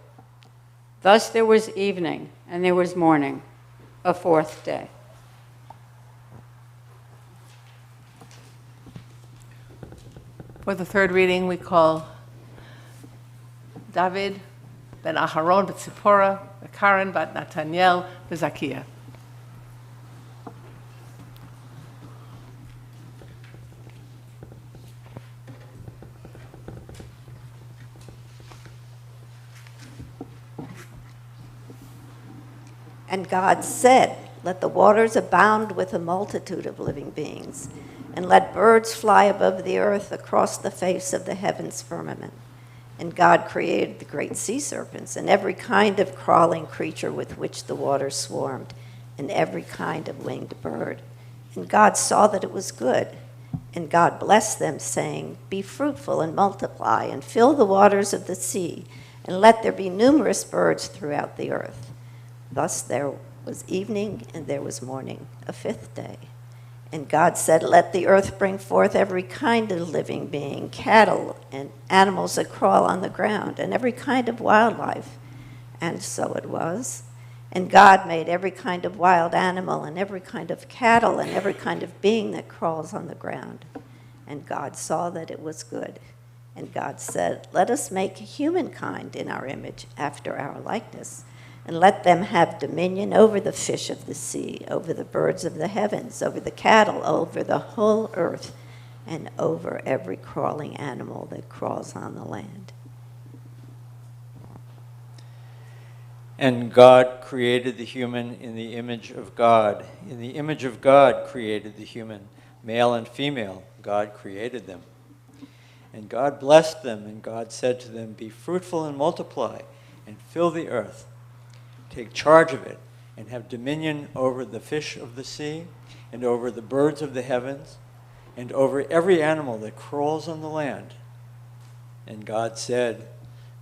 Speaker 6: Thus there was evening, and there was morning, a fourth day.
Speaker 1: For the third reading, we call David ben Aharon bat Zipporah, Karen bat Nathaniel, Zacchaeus.
Speaker 4: And God said, "Let the waters abound with a multitude of living beings, and let birds fly above the earth across the face of the heavens firmament." And God created the great sea serpents and every kind of crawling creature with which the waters swarmed, and every kind of winged bird. And God saw that it was good. And God blessed them, saying, "Be fruitful and multiply, and fill the waters of the sea, and let there be numerous birds throughout the earth." Thus there was evening, and there was morning, a fifth day. And God said, "Let the earth bring forth every kind of living being, cattle and animals that crawl on the ground, and every kind of wildlife." And so it was. And God made every kind of wild animal, and every kind of cattle, and every kind of being that crawls on the ground. And God saw that it was good. And God said, "Let us make humankind in our image, after our likeness, and let them have dominion over the fish of the sea, over the birds of the heavens, over the cattle, over the whole earth, and over every crawling animal that crawls on the land."
Speaker 10: And God created the human in the image of God. In the image of God created the human, male and female. God created them. And God blessed them, and God said to them, "Be fruitful and multiply, and fill the earth. Take charge of it, and have dominion over the fish of the sea, and over the birds of the heavens, and over every animal that crawls on the land." And God said,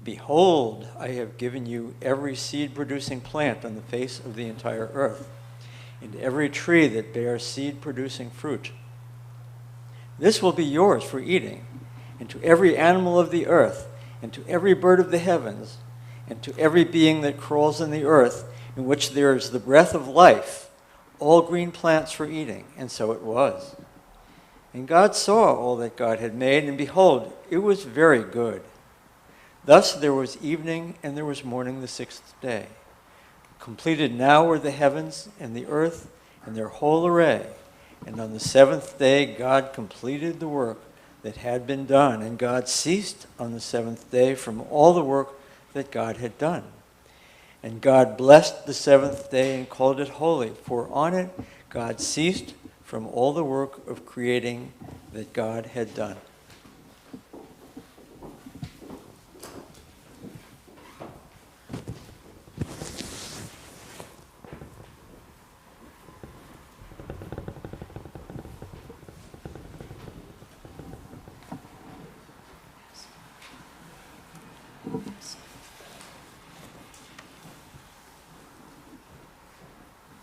Speaker 10: "Behold, I have given you every seed-producing plant on the face of the entire earth, and every tree that bears seed-producing fruit. This will be yours for eating, and to every animal of the earth, and to every bird of the heavens, and to every being that crawls on the earth, in which there is the breath of life, all green plants for eating." And so it was. And God saw all that God had made, and behold, it was very good. Thus there was evening, and there was morning the sixth day. Completed now were the heavens and the earth, and their whole array. And on the seventh day, God completed the work that had been done, and God ceased on the seventh day from all the work that God had done. And God blessed the seventh day and called it holy, for on it God ceased from all the work of creating that God had done.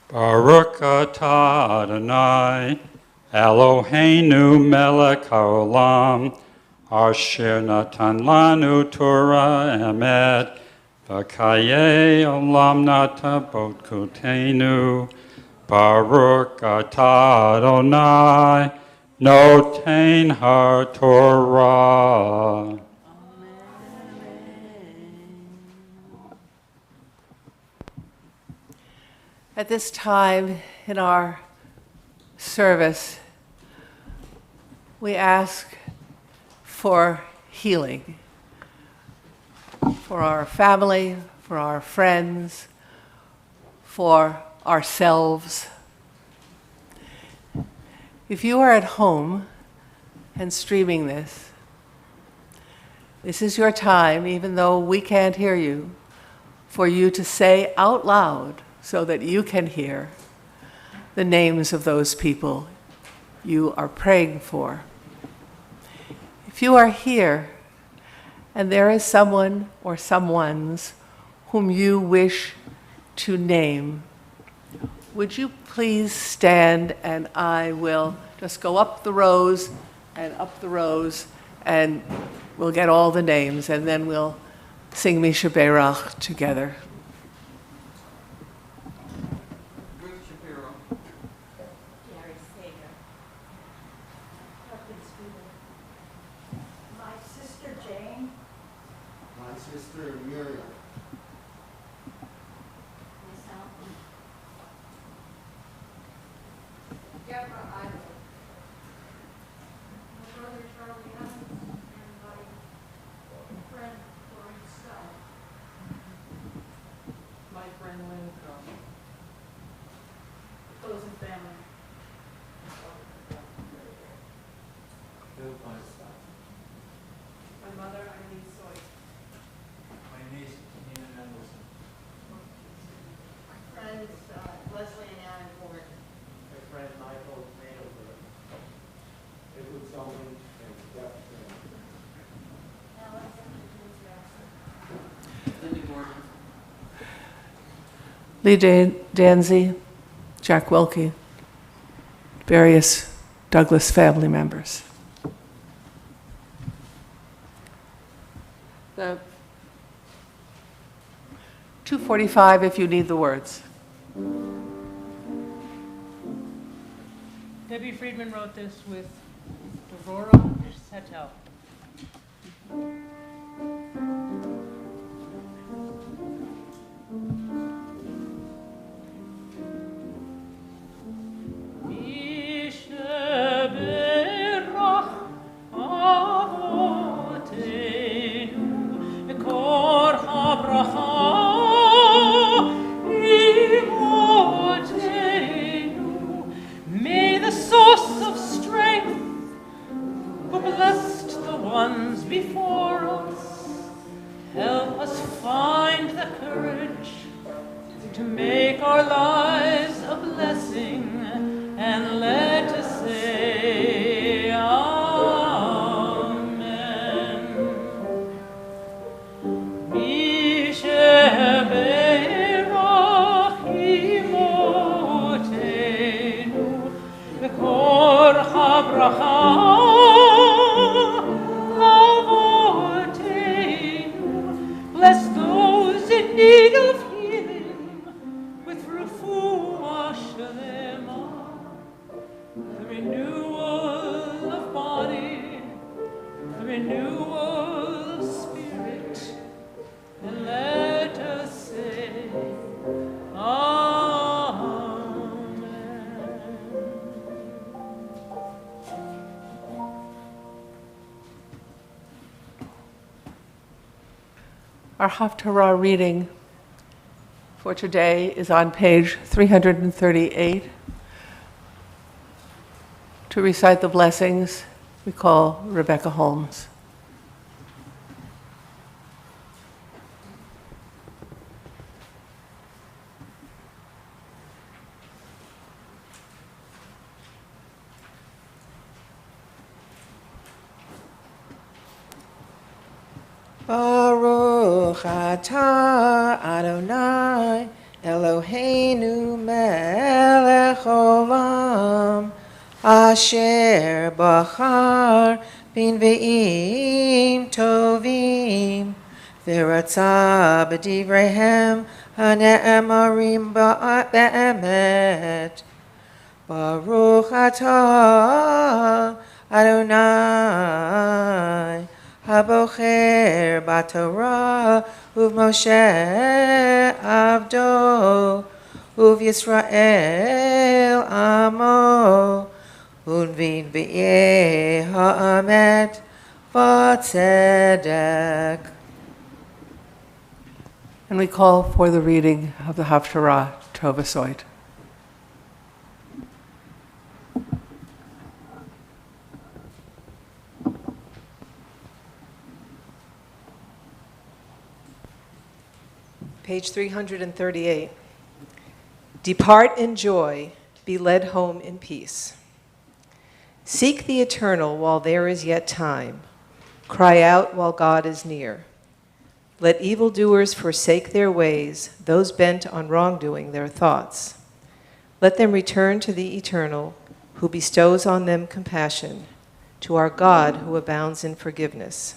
Speaker 7: Baruch atah Adonai, Eloheinu melech haolam, asher natan lanu Torah emet, v'kayei olam nata botkutenu. Baruch atah Adonai, noten haTorah.
Speaker 1: At this time in our service, we ask for healing for our family, for our friends, for ourselves. If you are at home and streaming this, this is your time, even though we can't hear you, for you to say out loud so that you can hear the names of those people you are praying for. If you are here and there is someone or someones whom you wish to name, would you please stand, and I will just go up the rows and we'll get all the names, and then we'll sing Misha Berach together. Lee Danzy, Jack Wilkie, various Douglas family members. The 2:45 if you need the words.
Speaker 2: Debbie Friedman wrote this with Aurora Settel.
Speaker 11: May the source of strength who blessed the ones before us help us find the courage to make our lives a blessing, and let us say Amen. Misheberach imotenu v'kor habracha avotenu. Bless those in need of healing with refuah shlema, the renewal of body, the renewal of spirit, and let us say Amen.
Speaker 1: Our Haftarah reading for today is on page 338. To recite the blessings, we call Rebecca Holmes.
Speaker 12: Baruch atah Adonai Eloheinu melech olam asher bachar bin ve'im tovim v'ratzah b'divrehem hane'emarim be'emet Baruch atah Adonai Habocher Batorah Uv Moshe Avdo Uv Yisrael Amo Unvin B'yeh Ha'amet V'tzedek.
Speaker 1: And we call for the reading of the Haftarah Tovasoit.
Speaker 13: Page 338. Depart in joy, be led home in peace. Seek the eternal while there is yet time. Cry out while God is near. Let evildoers forsake their ways, those bent on wrongdoing their thoughts. Let them return to the eternal, who bestows on them compassion, to our God who abounds in forgiveness.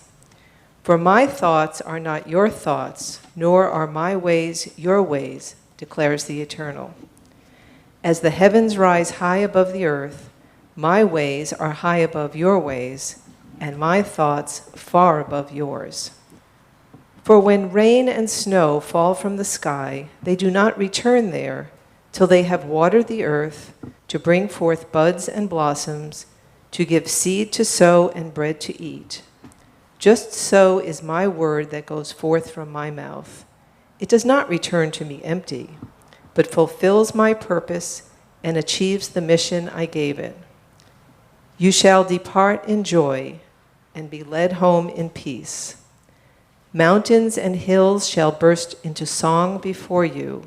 Speaker 13: For my thoughts are not your thoughts, nor are my ways your ways, declares the Eternal. As the heavens rise high above the earth, my ways are high above your ways, and my thoughts far above yours. For when rain and snow fall from the sky, they do not return there till they have watered the earth to bring forth buds and blossoms, to give seed to sow and bread to eat. Just so is my word that goes forth from my mouth. It does not return to me empty, but fulfills my purpose and achieves the mission I gave it. You shall depart in joy and be led home in peace. Mountains and hills shall burst into song before you,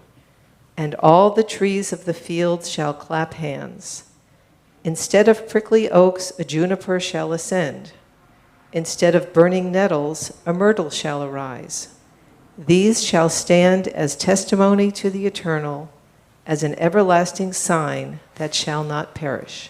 Speaker 13: and all the trees of the field shall clap hands. Instead of prickly oaks, a juniper shall ascend. Instead of burning nettles, a myrtle shall arise. These shall stand as testimony to the Eternal, as an everlasting sign that shall not perish.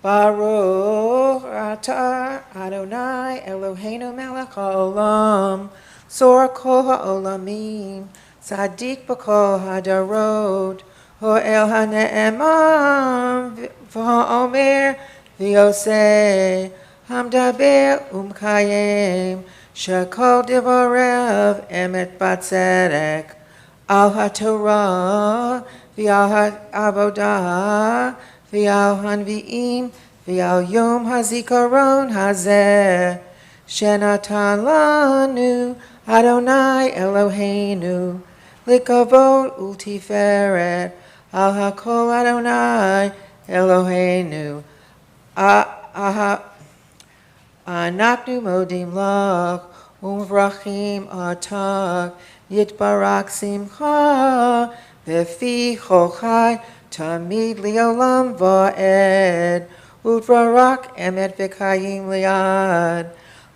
Speaker 12: Baruch atah Adonai Eloheinu melech haolam Sor kol ha'olamim Tzadik b'kol hadarot Ho'el ha'ne'emam V'ha'omer v'yoseh Hamdaber umkayem Shekol divorev emet batzedek Al ha'torah v'al ha'avodah V'al hanvi'im, v'al yom hazikaron hazeh, shenatan lanu Adonai Eloheinu, likavod ultiferet, al hakol Adonai Eloheinu. Anaknu modim lach, umvrachim atak, yitbarak simcha, v'fi chochai, Tamid liolam va'ed, Udvarak emet v'kayim liad,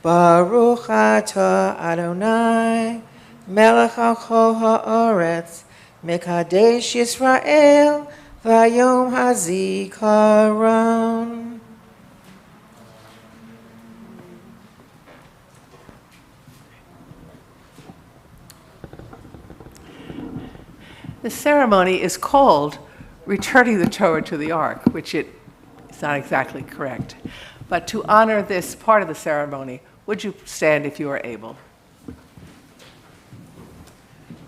Speaker 12: Baruch atah Adonai, Melech kol ha'aretz, Mekadesh Yisrael, Vayom hazikaron.
Speaker 1: The ceremony is called returning the Torah to the ark, which is not exactly correct. But to honor this part of the ceremony, Would you stand if you are able?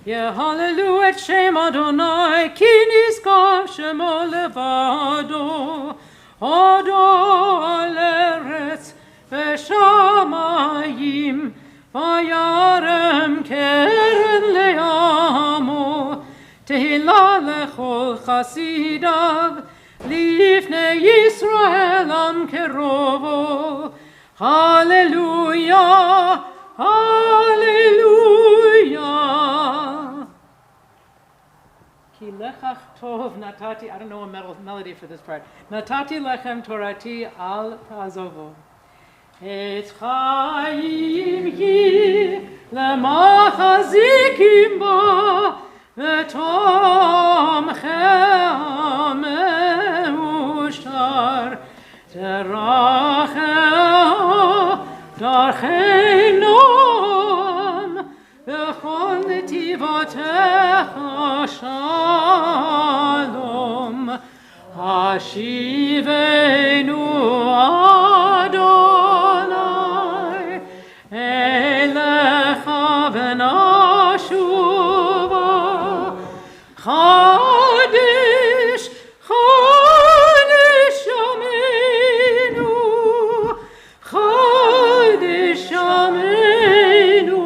Speaker 11: יהללו את שם אדוני, כי נשגב שמו לבדו, הודו על ארץ ושמיים, וירם קרן לעמו, תהילה לכל חסידיו, לפני ישראל עם קרובו. הללויה, hallelujah. Ki lechach tov natati, I don't know a melody for this part. Natati lechem torati al tazovo. Et chaim hi lemachazikim ba, v'tom chem eushar, teracheh darchenom, v'chol netivotecha shalom, hashivenu Adonai, elecha v'nashuva, Chodesh, Chodesh Yameinu, Chodesh Yameinu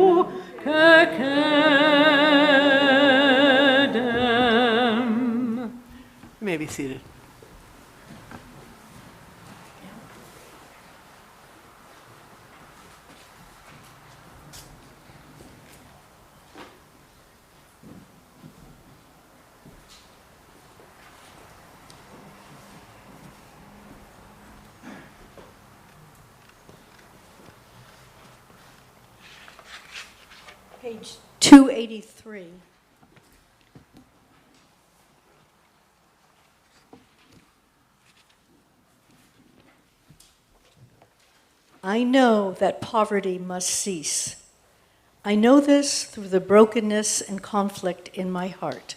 Speaker 11: kekedem.
Speaker 1: You may be seated.
Speaker 14: Page 283. I know that poverty must cease. I know this through the brokenness and conflict in my heart.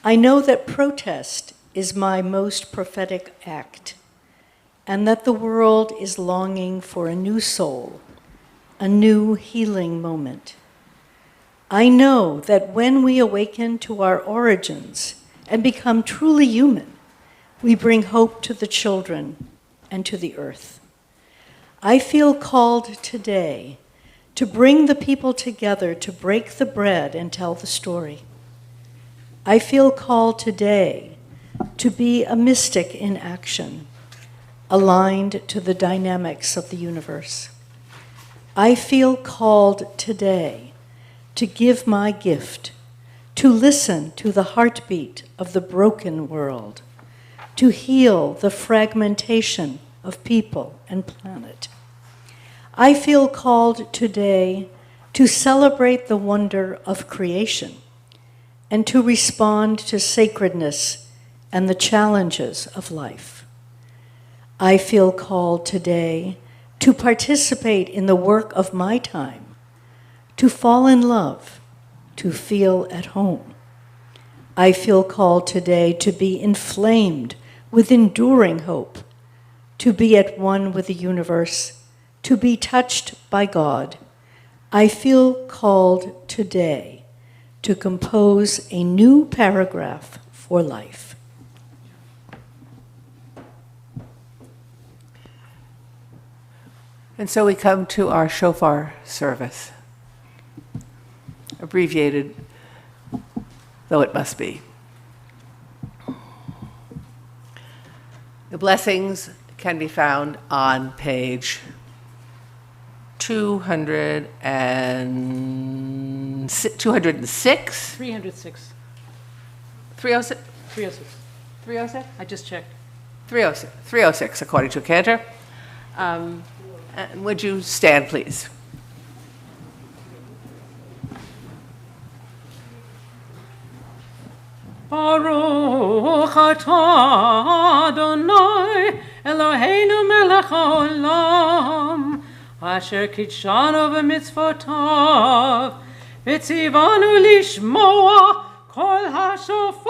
Speaker 14: I know that protest is my most prophetic act, and that the world is longing for a new soul, a new healing moment. I know that when we awaken to our origins and become truly human, we bring hope to the children and to the earth. I feel called today to bring the people together to break the bread and tell the story. I feel called today to be a mystic in action, aligned to the dynamics of the universe. I feel called today to give my gift, to listen to the heartbeat of the broken world, to heal the fragmentation of people and planet. I feel called today to celebrate the wonder of creation and to respond to sacredness and the challenges of life. I feel called today to participate in the work of my time, to fall in love, to feel at home. I feel called today to be inflamed with enduring hope, to be at one with the universe, to be touched by God. I feel called today to compose a new paragraph for life.
Speaker 1: And so we come to our shofar service, abbreviated though it must be. The blessings can be found on page 206.
Speaker 2: 306.
Speaker 1: 306?
Speaker 2: 306.
Speaker 1: 306?
Speaker 2: I just checked.
Speaker 1: 306, 306 according to Cantor. And would you stand, please?
Speaker 11: Baruch atah Adonai Eloheinu melech haolam asher kitshanu b'mitzvotav v'tzivanu lishmoa kol hashofar.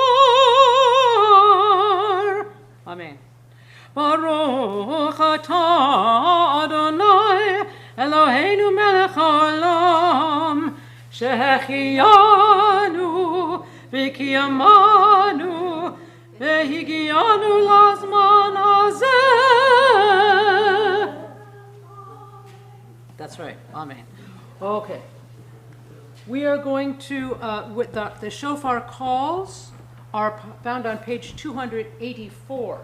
Speaker 11: Amen. Baruch atah Adonai אלוהינו מלך העולם, שהחיינו וקיימנו והגיענו לזמן הזה. That's right. Amen. Okay. We are going to, with the shofar calls are found on page 284.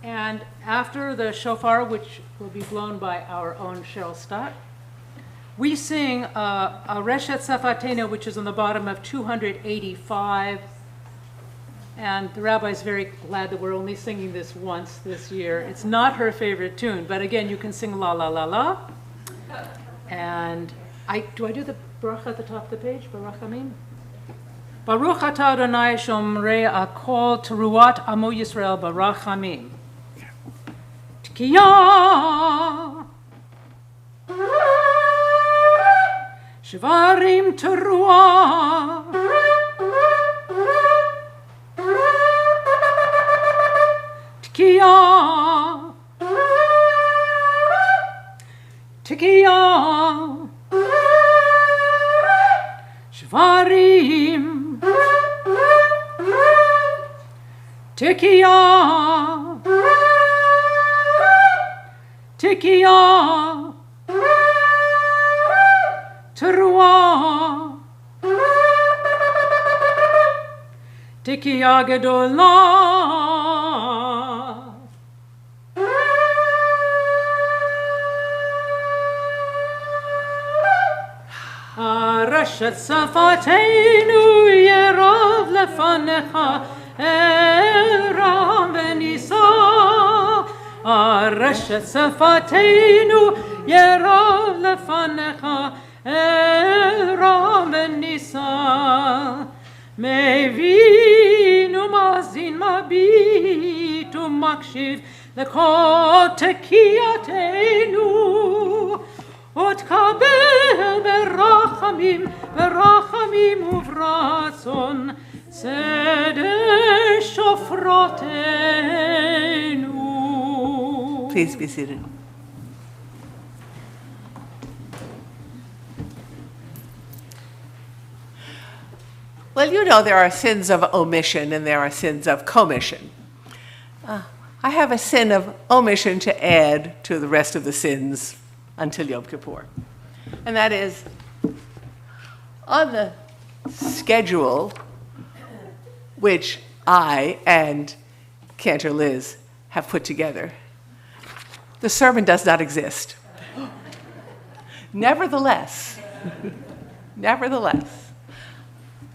Speaker 11: And after the shofar, which will be blown by our own Cheryl Stott, we sing a Reshet Safatena, which is on the bottom of 285. And the rabbi is very glad that we're only singing this once this year. It's not her favorite tune, but again, you can sing La La La La. And do I do the bracha at the top of the page? Baruch Hamim? Baruch atah Adonai shomrei akol teruat amo Yisrael Baruch Hamim. Tkiya Shvarim teruah Tkiya Tkiya Shvarim Tkiya Tkiya Teruah Tkiya Gedolah Reshet Safateinu Yerov Lefanecha Eram Venisa Reshet Safateinu Yerov Lefanecha Eram Venisa Mevinu Mazin Mabitu Makshiv Lekot Tekiyatenu Otkabel berachamim, berachamim uvratzon, seder shofrotenu.
Speaker 1: Please be seated. Well, you know there are sins of omission and there are sins of commission. I have a sin of omission to add to the rest of the sins until Yom Kippur. And that is, on the schedule, which I and Cantor Liz have put together, the sermon does not exist. Nevertheless,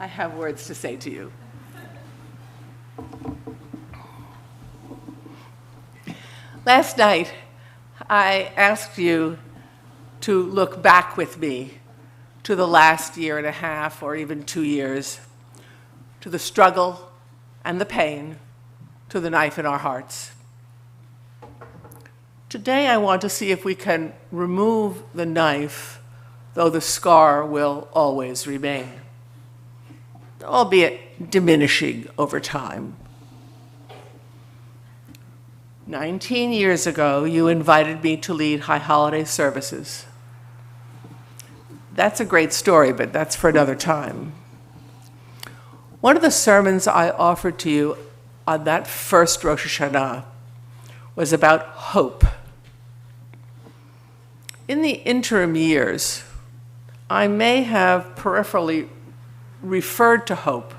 Speaker 1: I have words to say to you. Last night, I asked you to look back with me to the last year and a half or even 2 years, to the struggle and the pain, to the knife in our hearts. Today I want to see if we can remove the knife, though the scar will always remain, albeit diminishing over time. 19 years ago, you invited me to lead High Holiday services. That's a great story, but that's for another time. One of the sermons I offered to you on that first Rosh Hashanah was about hope. In the interim years, I may have peripherally referred to hope,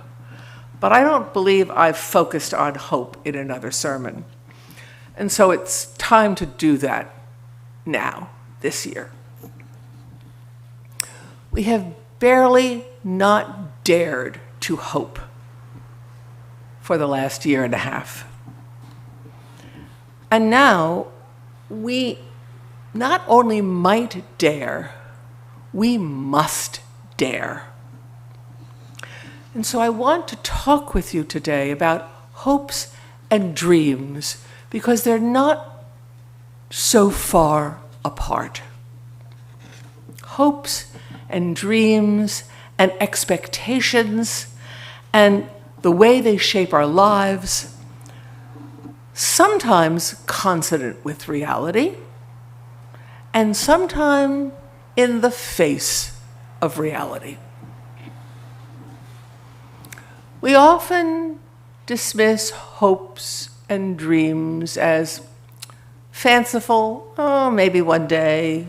Speaker 1: but I don't believe I've focused on hope in another sermon. And so it's time to do that now, this year. We have barely not dared to hope for the last year and a half. And now we not only might dare, we must dare. And so I want to talk with you today about hopes and dreams, because they're not so far apart. Hopes and dreams and expectations and the way they shape our lives, sometimes consonant with reality, and sometime in the face of reality. We often dismiss hopes and dreams as fanciful, oh, maybe one day.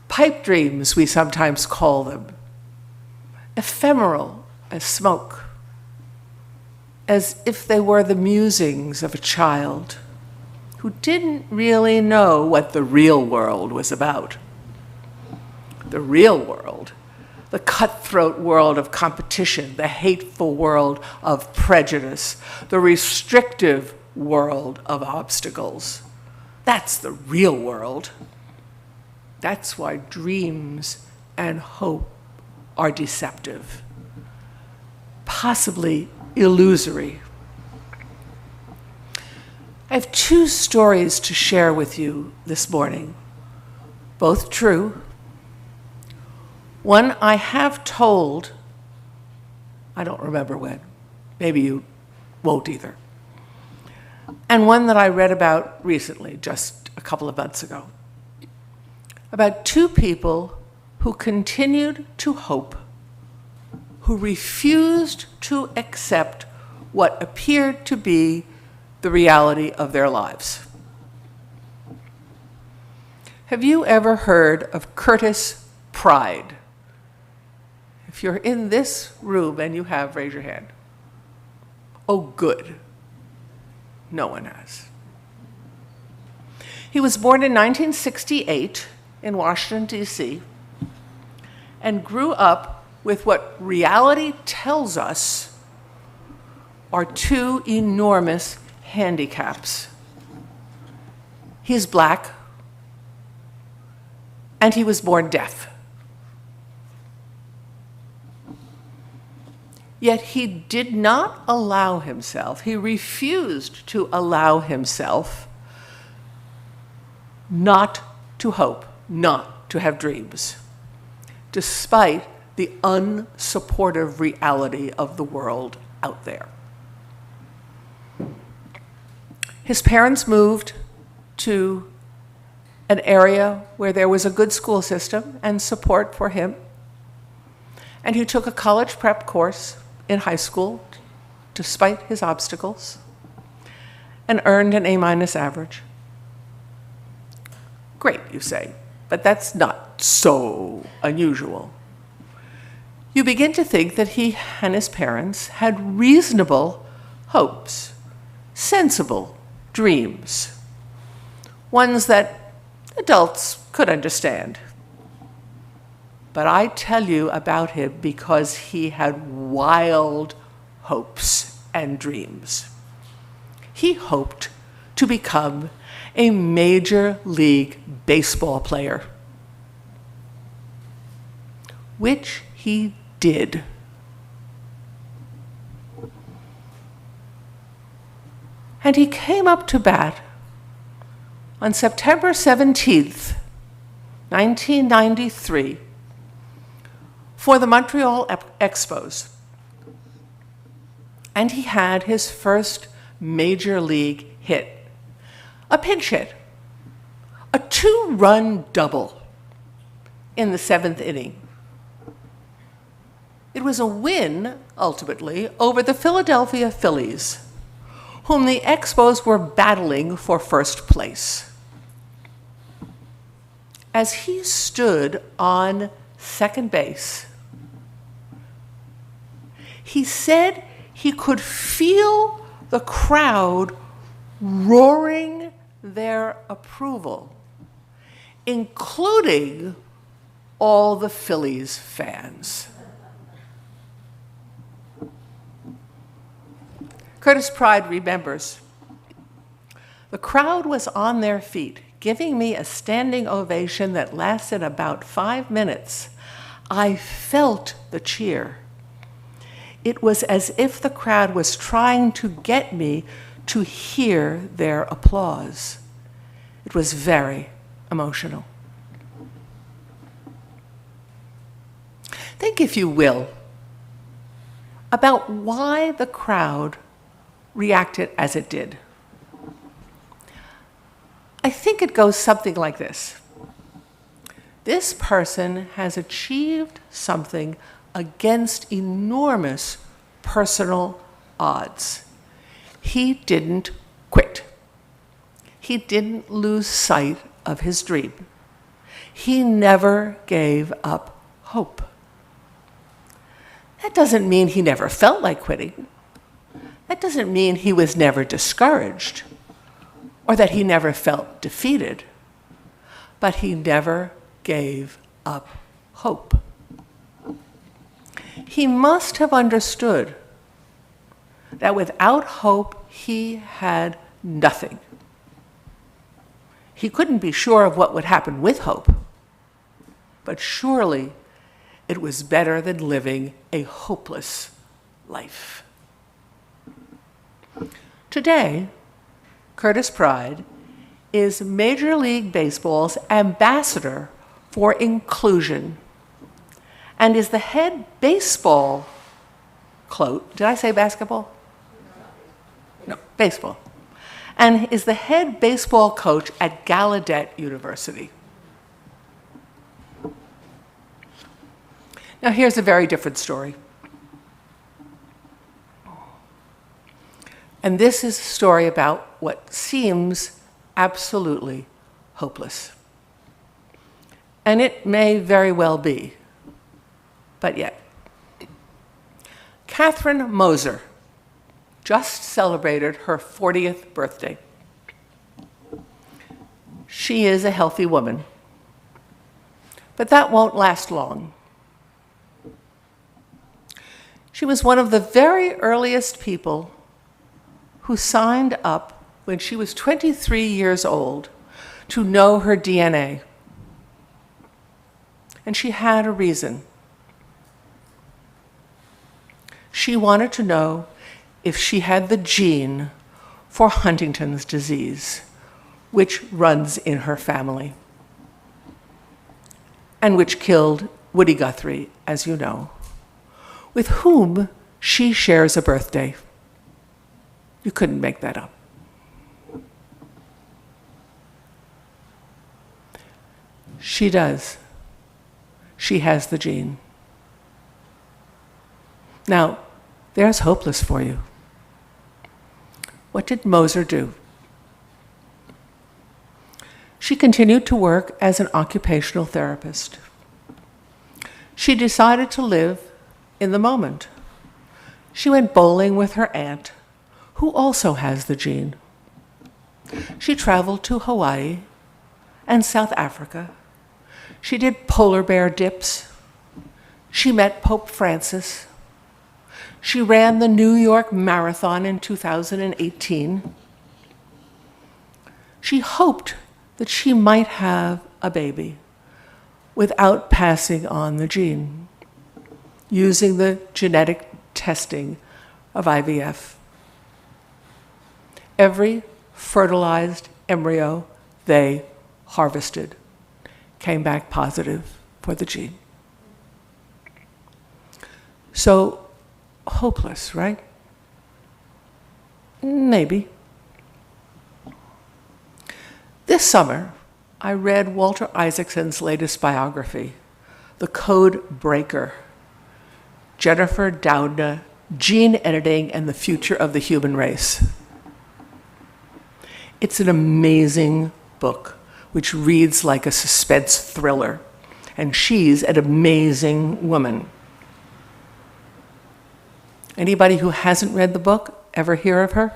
Speaker 1: Pipe dreams, we sometimes call them. Ephemeral as smoke. As if they were the musings of a child who didn't really know what the real world was about. The real world, the cutthroat world of competition, the hateful world of prejudice, the restrictive world of obstacles. That's the real world. That's why dreams and hope are deceptive, possibly illusory. I have two stories to share with you this morning, both true. One I have told, I don't remember when, maybe you won't either, and one that I read about recently, just a couple of months ago, about two people who continued to hope, who refused to accept what appeared to be the reality of their lives. Have you ever heard of Curtis Pride? If you're in this room and you have, raise your hand. Oh, good. No one has. He was born in 1968 in Washington, D.C., and grew up with what reality tells us are two enormous handicaps. He's black, and he was born deaf. Yet he did not allow himself, he refused to allow himself not to hope, not to have dreams, despite the unsupportive reality of the world out there. His parents moved to an area where there was a good school system and support for him, and he took a college prep course in high school, despite his obstacles, and earned an A- average. Great, you say, but that's not so unusual. You begin to think that he and his parents had reasonable hopes, sensible dreams, ones that adults could understand. But I tell you about him because he had wild hopes and dreams. He hoped to become a Major League Baseball player, which he did. And he came up to bat on September 17th, 1993, for the Montreal Expos. And he had his first major league hit, a pinch hit, a 2-run double in the 7th inning. It was a win, ultimately, over the Philadelphia Phillies, whom the Expos were battling for first place. As he stood on second base, he said he could feel the crowd roaring their approval, including all the Phillies fans. Curtis Pride remembers, the crowd was on their feet, giving me a standing ovation that lasted about 5 minutes. I felt the cheer. It was as if the crowd was trying to get me to hear their applause. It was very emotional. Think, if you will, about why the crowd reacted as it did. I think it goes something like this. This person has achieved something against enormous personal odds. He didn't quit. He didn't lose sight of his dream. He never gave up hope. That doesn't mean he never felt like quitting. That doesn't mean he was never discouraged or that he never felt defeated. But he never gave up hope. He must have understood that without hope, he had nothing. He couldn't be sure of what would happen with hope, but surely it was better than living a hopeless life. Today, Curtis Pride is Major League Baseball's ambassador for inclusion and is the head baseball coach. Did I say basketball? No, baseball. And is the head baseball coach at Gallaudet University. Now here's a very different story. And this is a story about what seems absolutely hopeless. And it may very well be, but yet. Catherine Moser just celebrated her 40th birthday. She is a healthy woman, but that won't last long. She was one of the very earliest people who signed up when she was 23 years old to know her DNA. And she had a reason. She wanted to know if she had the gene for Huntington's disease, which runs in her family, and which killed Woody Guthrie, as you know, with whom she shares a birthday. You couldn't make that up. She does. She has the gene. Now, there's hopeless for you. What did Moser do? She continued to work as an occupational therapist. She decided to live in the moment. She went bowling with her aunt, who also has the gene. She traveled to Hawaii and South Africa. She did polar bear dips. She met Pope Francis. She ran the New York Marathon in 2018. She hoped that she might have a baby without passing on the gene, using the genetic testing of IVF. Every fertilized embryo they harvested came back positive for the gene. So, hopeless, right? Maybe. This summer, I read Walter Isaacson's latest biography, The Code Breaker, Jennifer Doudna, Gene Editing and the Future of the Human Race. It's an amazing book, which reads like a suspense thriller, and she's an amazing woman. Anybody who hasn't read the book ever hear of her?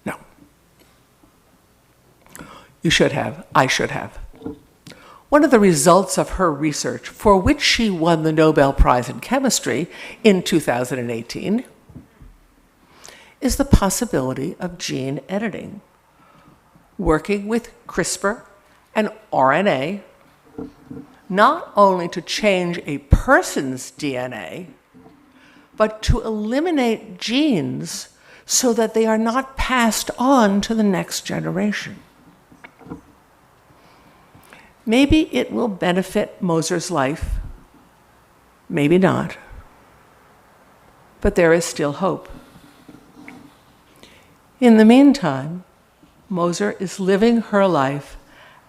Speaker 1: No. You should have. I should have. One of the results of her research, for which she won the Nobel Prize in Chemistry in 2018, is the possibility of gene editing, working with CRISPR and RNA, not only to change a person's DNA, but to eliminate genes so that they are not passed on to the next generation. Maybe it will benefit Moser's life, maybe not, but there is still hope. In the meantime, Moser is living her life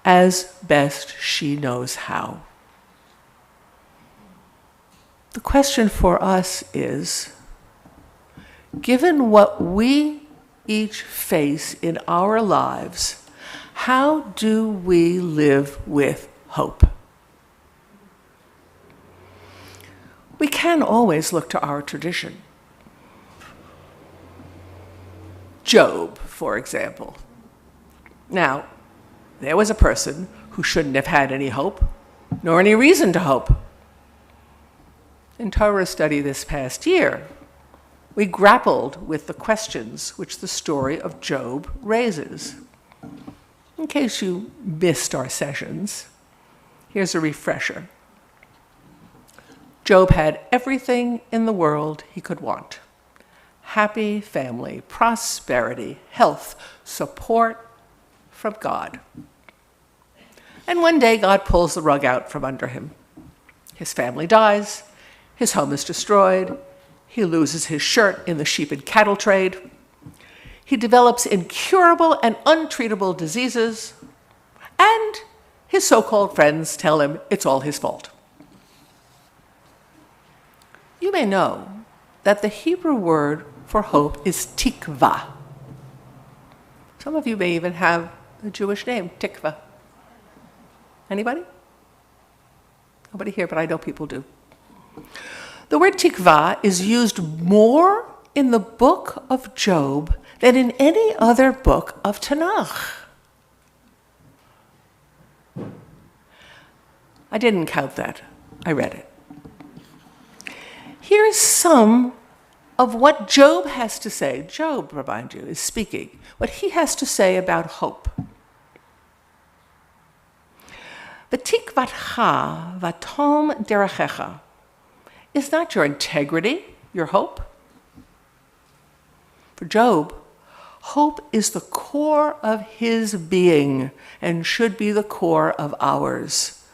Speaker 1: as best she knows how. The question for us is, given what we each face in our lives, how do we live with hope? We can always look to our tradition. Job, for example. Now, there was a person who shouldn't have had any hope, nor any reason to hope. In Torah study this past year, we grappled with the questions which the story of Job raises. In case you missed our sessions, here's a refresher. Job had everything in the world he could want. Happy family, prosperity, health, support from God. And one day God pulls the rug out from under him. His family dies, his home is destroyed, he loses his shirt in the sheep and cattle trade, he develops incurable and untreatable diseases, and his so-called friends tell him it's all his fault. You may know that the Hebrew word for hope is tikva. Some of you may even have a Jewish name, Tikva. Anybody? Nobody here, but I know people do. The word tikva is used more in the book of Job than in any other book of Tanakh. I didn't count that. I read it. Here's some of what Job has to say. Job, remind you, is speaking. What he has to say about hope. V'tikvatcha v'tom derechecha is not your integrity, your hope. For Job, hope is the core of his being and should be the core of ours.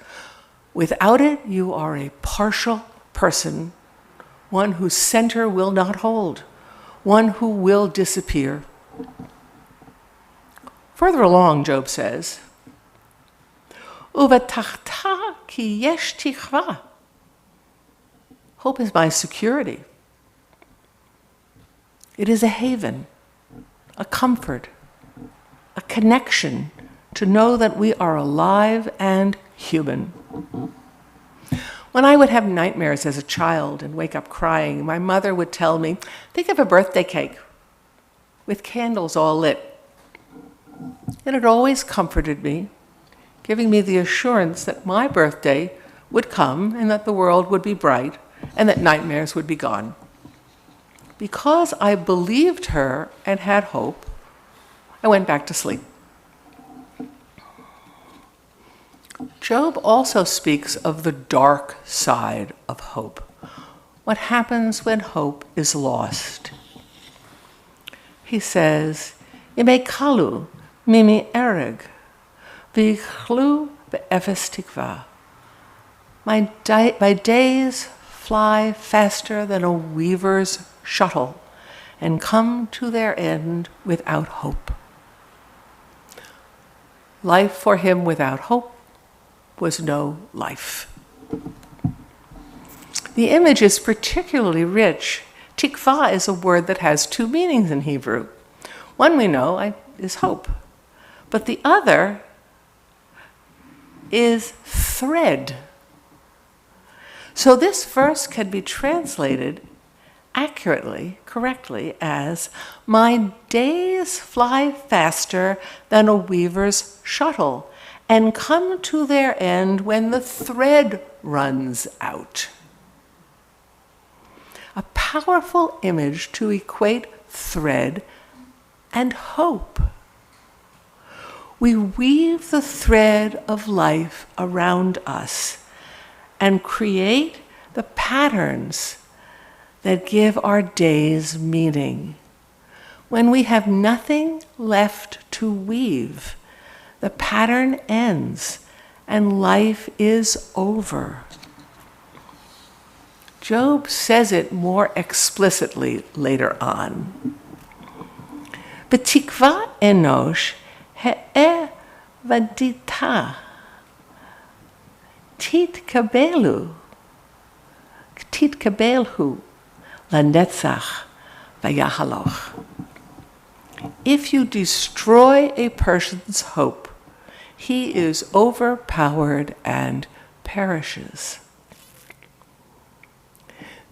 Speaker 1: Without it, you are a partial person, one whose center will not hold, one who will disappear. Further along, Job says, Uvatachta ki yesh tichva. Hope is my security. It is a haven, a comfort, a connection to know that we are alive and human. When I would have nightmares as a child and wake up crying, my mother would tell me, think of a birthday cake with candles all lit. And it always comforted me, giving me the assurance that my birthday would come and that the world would be bright and that nightmares would be gone. Because I believed her and had hope, I went back to sleep. Job also speaks of the dark side of hope. What happens when hope is lost? He says, Ime kalu mimi ereg, v'ichlu be'efes tikva. My days fly faster than a weaver's shuttle and come to their end without hope. Life for him without hope was no life. The image is particularly rich. Tikva is a word that has two meanings in Hebrew. One we know is hope, but the other is thread. So this verse can be translated accurately, correctly, as, my days fly faster than a weaver's shuttle and come to their end when the thread runs out. A powerful image to equate thread and hope. We weave the thread of life around us and create the patterns that give our days meaning. When we have nothing left to weave, the pattern ends and life is over. Job says it more explicitly later on. B'tikva enosh He'e vadita. Titkabelhu lanetzach vayahaloch. If you destroy a person's hope, he is overpowered and perishes.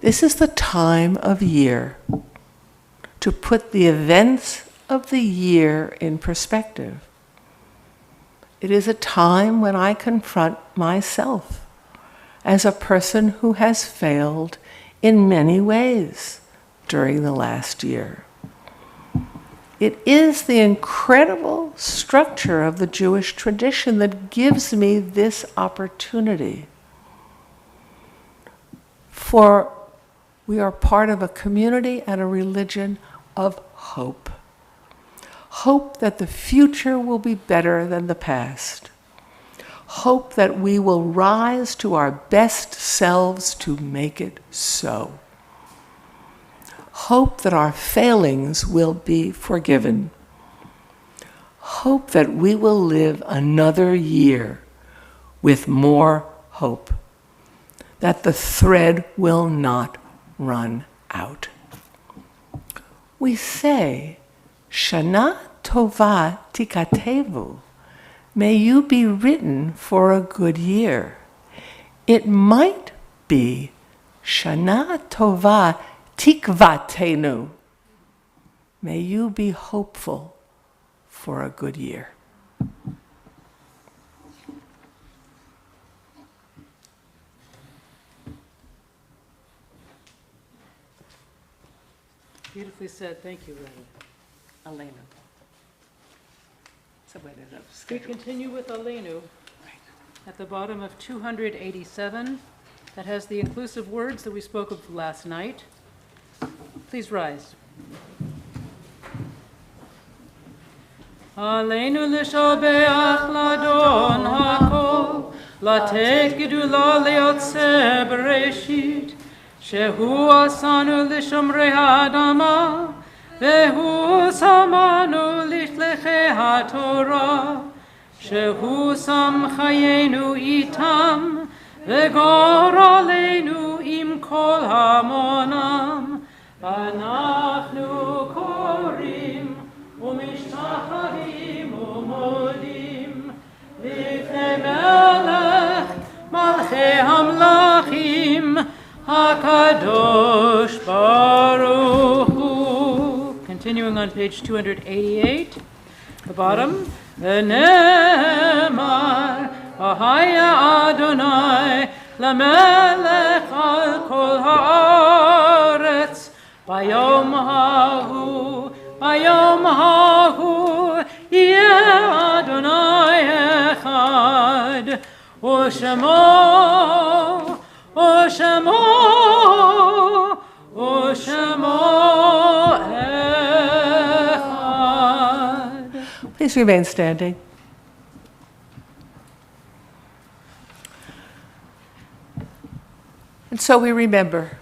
Speaker 1: This is the time of year to put the events of the year in perspective. It is a time when I confront myself as a person who has failed in many ways during the last year. It is the incredible structure of the Jewish tradition that gives me this opportunity. For we are part of a community and a religion of hope. Hope that the future will be better than the past. Hope that we will rise to our best selves to make it so. Hope that our failings will be forgiven. Hope that we will live another year with more hope. That the thread will not run out. We say, Shana Tova Tikatevu. May you be written for a good year. It might be Shana Tova Tikvatenu. May you be hopeful for a good year.
Speaker 2: Beautifully said. Thank you, Elena. We continue with Aleinu at the bottom of 287. That has the inclusive words that we spoke of last night. Please rise. Aleinu l'shabeach ladon hakol, latet gedula leotze bereshit, shehu asanu l'shomrei ha'adama, והוא שמנו לשליחי התורה, שהוא שם חיינו איתם, וגורלנו עם כל המונם. אנחנו קוראים ומשתחווים ומודים לפני מלך מלכי המלכים, הקדוש ברוך הוא. Continuing on page 288, the bottom. V'nemar ahaya Adonai lamelech al kol haaretz bayom hahu yeh Adonai echad u'shemo
Speaker 1: Please remain standing. And so we remember.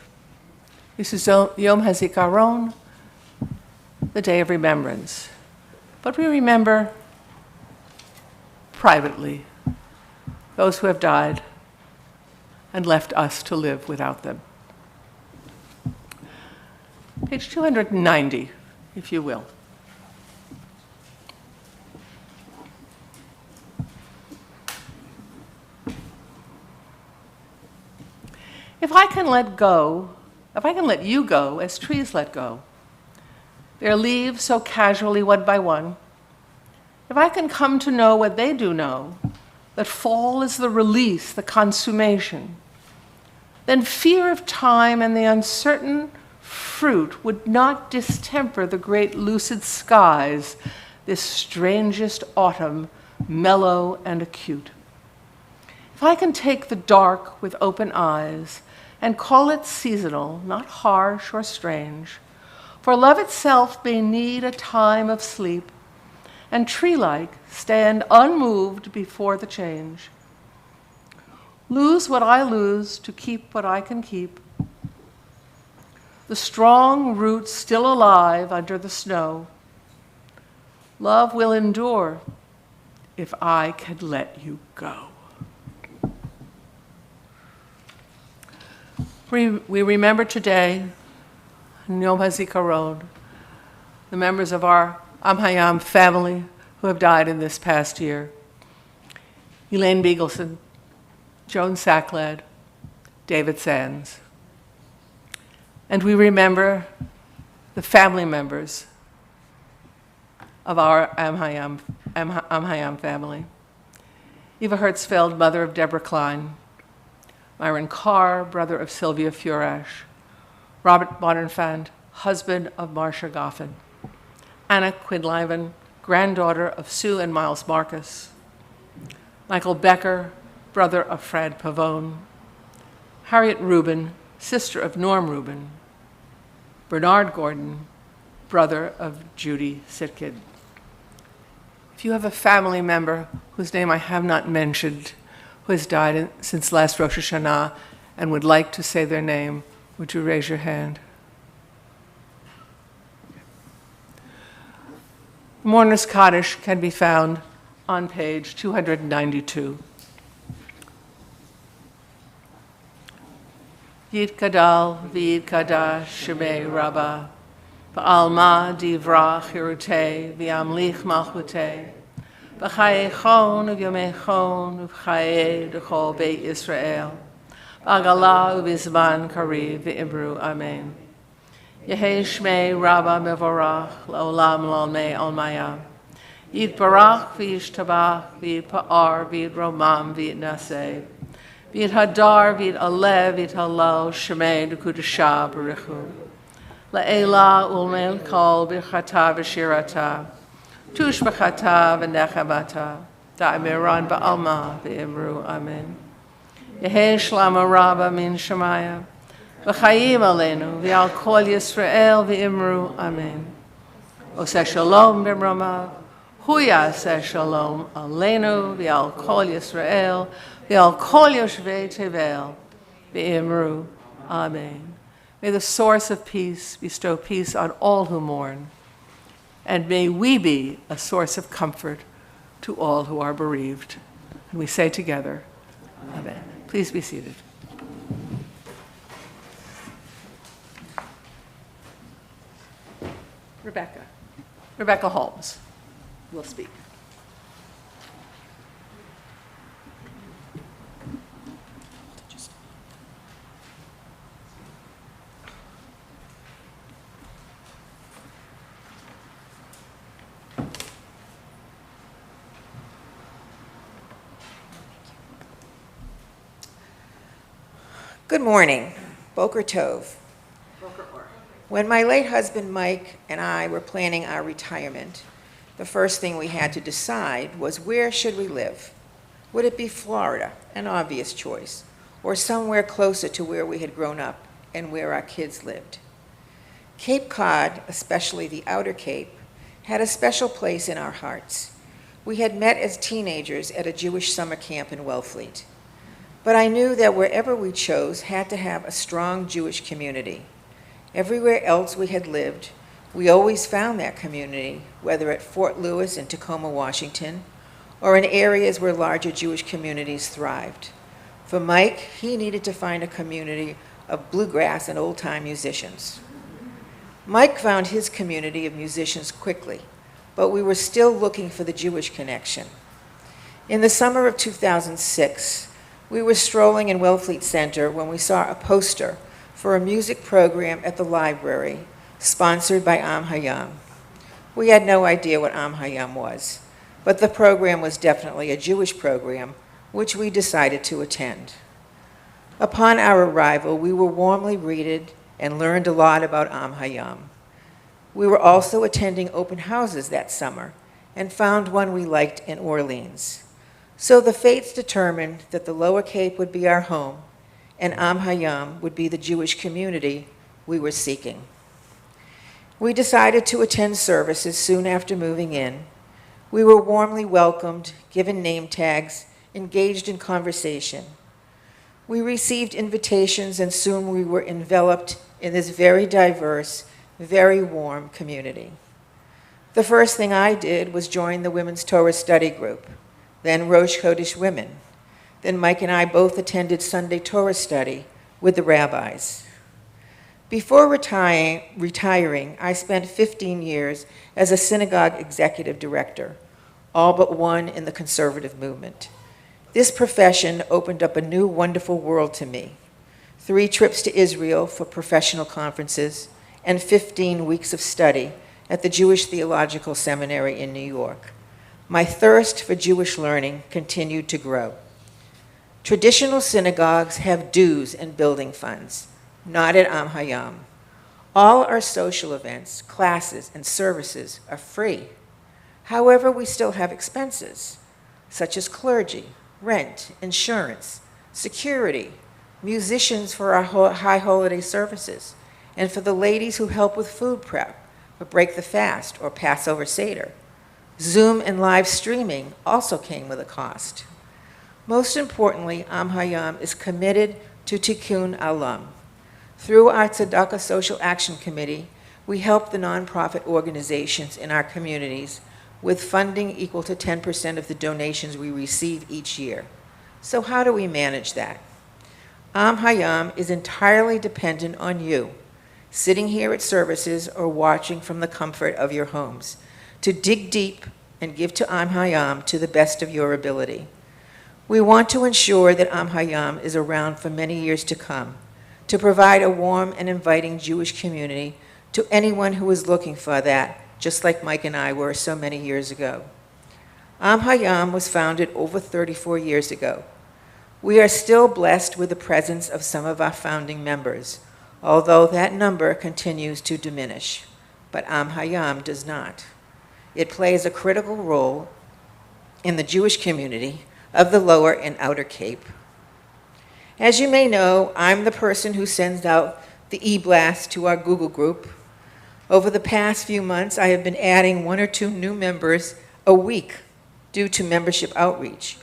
Speaker 1: This is Yom HaZikaron, the Day of Remembrance. But we remember privately those who have died and left us to live without them. Page 290, if you will. If I can let you go as trees let go, their leaves so casually one by one, if I can come to know what they do know, that fall is the release, the consummation, then fear of time and the uncertain fruit would not distemper the great lucid skies, this strangest autumn, mellow and acute. If I can take the dark with open eyes and call it seasonal, not harsh or strange, for love itself may need a time of sleep, and tree-like stand unmoved before the change. Lose what I lose to keep what I can keep. The strong roots still alive under the snow. Love will endure if I could let you go. We remember today, in Yom HaZikaron, the members of our HaYam family who have died in this past year. Elaine Beagleson, Joan Sacklad, David Sands. And we remember the family members of our HaYam family. Eva Hertzfeld, mother of Deborah Klein. Myron Carr, brother of Sylvia Furash. Robert Bonenfant, husband of Marcia Goffin. Anna Quinlivan, granddaughter of Sue and Miles Marcus. Michael Becker, brother of Fred Pavone. Harriet Rubin, sister of Norm Rubin. Bernard Gordon, brother of Judy Sitkid. If you have a family member whose name I have not mentioned, who has died since last Rosh Hashanah and would like to say their name, would you raise your hand? Mourner's Kaddish can be found on page 292. Yid Kadal Vid Kadash Shemei Rabbah Ba'alma Divra Chirute V'amlich Malchute B'chaye Chon U'yomei Chon U'chaye D'chol Beit Yisrael B'agala U'bizman Kariv V'imru Amen. Yehei Shmei Rabbah Mevorach L'olam L'olmei Olmaya Yid Barach V'yishtabach V'yid Pa'ar V'yid Romam V'yid Naseh V'yid Hadar V'yid Alev V'yid Halal Shemei D'Kudashah B'richu La'ela Ulmei Kol B'chata V'shirata Tush B'chata V'nechamata Da'amiran Ba'alma V'imru Amen. Yehei Shlama Rabbah Min Shemaya V'chayim Aleinu V'al Kol Yisrael V'imru Amen. Oseh Shalom B'mromav Hu Yaseh Shalom Aleinu V'al Kol Yisrael V'al Kol Yoshvei Tevel V'imru Amen. May the source of peace bestow peace on all who mourn, and may we be a source of comfort to all who are bereaved. And we say together, Amen. Please be seated. Rebecca Holmes will speak.
Speaker 12: Good morning. Boker Tov. When my late husband Mike and I were planning our retirement, the first thing we had to decide was where should we live? Would it be Florida, an obvious choice, or somewhere closer to where we had grown up and where our kids lived? Cape Cod, especially the Outer Cape, had a special place in our hearts. We had met as teenagers at a Jewish summer camp in Wellfleet. But I knew that wherever we chose had to have a strong Jewish community. Everywhere else we had lived, we always found that community, whether at Fort Lewis in Tacoma, Washington, or in areas where larger Jewish communities thrived. For Mike, he needed to find a community of bluegrass and old-time musicians. Mike found his community of musicians quickly, but we were still looking for the Jewish connection. In the summer of 2006, we were strolling in Wellfleet Center when we saw a poster for a music program at the library sponsored by HaYam. We had no idea what HaYam was, but the program was definitely a Jewish program, which we decided to attend. Upon our arrival, we were warmly greeted and learned a lot about HaYam. We were also attending open houses that summer and found one we liked in Orleans. So the fates determined that the Lower Cape would be our home and HaYam would be the Jewish community we were seeking. We decided to attend services soon after moving in. We were warmly welcomed, given name tags, engaged in conversation. We received invitations, and soon we were enveloped in this very diverse, very warm community. The first thing I did was join the Women's Torah Study Group. then Rosh Chodesh women. Then Mike and I both attended Sunday Torah study with the rabbis. Before retiring, I spent 15 years as a synagogue executive director, all but one in the conservative movement. This profession opened up a new wonderful world to me. 3 trips to Israel for professional conferences and 15 weeks of study at the Jewish Theological Seminary in New York. My thirst for Jewish learning continued to grow. Traditional synagogues have dues and building funds, not at HaYam. All our social events, classes, and services are free. However, we still have expenses, such as clergy, rent, insurance, security, musicians for our high holiday services, and for the ladies who help with food prep, or break the fast, or Passover Seder. Zoom and live streaming also came with a cost. Most importantly, HaYam is committed to Tikkun Olam. Through our Tzedakah Social Action Committee, we help the nonprofit organizations in our communities with funding equal to 10% of the donations we receive each year. So how do we manage that? HaYam is entirely dependent on you, sitting here at services or watching from the comfort of your homes, to dig deep and give to HaYam to the best of your ability. We want to ensure that HaYam is around for many years to come, to provide a warm and inviting Jewish community to anyone who is looking for that, just like Mike and I were so many years ago. HaYam was founded over 34 years ago. We are still blessed with the presence of some of our founding members, although that number continues to diminish, but HaYam does not. It plays a critical role in the Jewish community of the Lower and Outer Cape. As you may know, I'm the person who sends out the e-blast to our Google group. Over the past few months, I have been adding 1 or 2 new members a week due to membership outreach.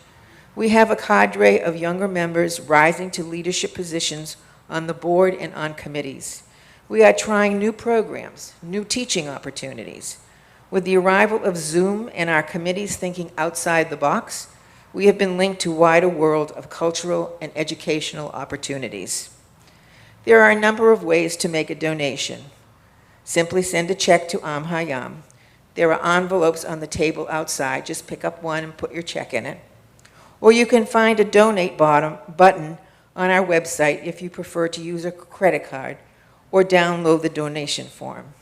Speaker 12: We have a cadre of younger members rising to leadership positions on the board and on committees. We are trying new programs, new teaching opportunities. With the arrival of Zoom and our committees thinking outside the box, we have been linked to a wider world of cultural and educational opportunities. There are a number of ways to make a donation. Simply send a check to HaYam. There are envelopes on the table outside. Just pick up one and put your check in it. Or you can find a donate button on our website if you prefer to use a credit card, or download the donation form.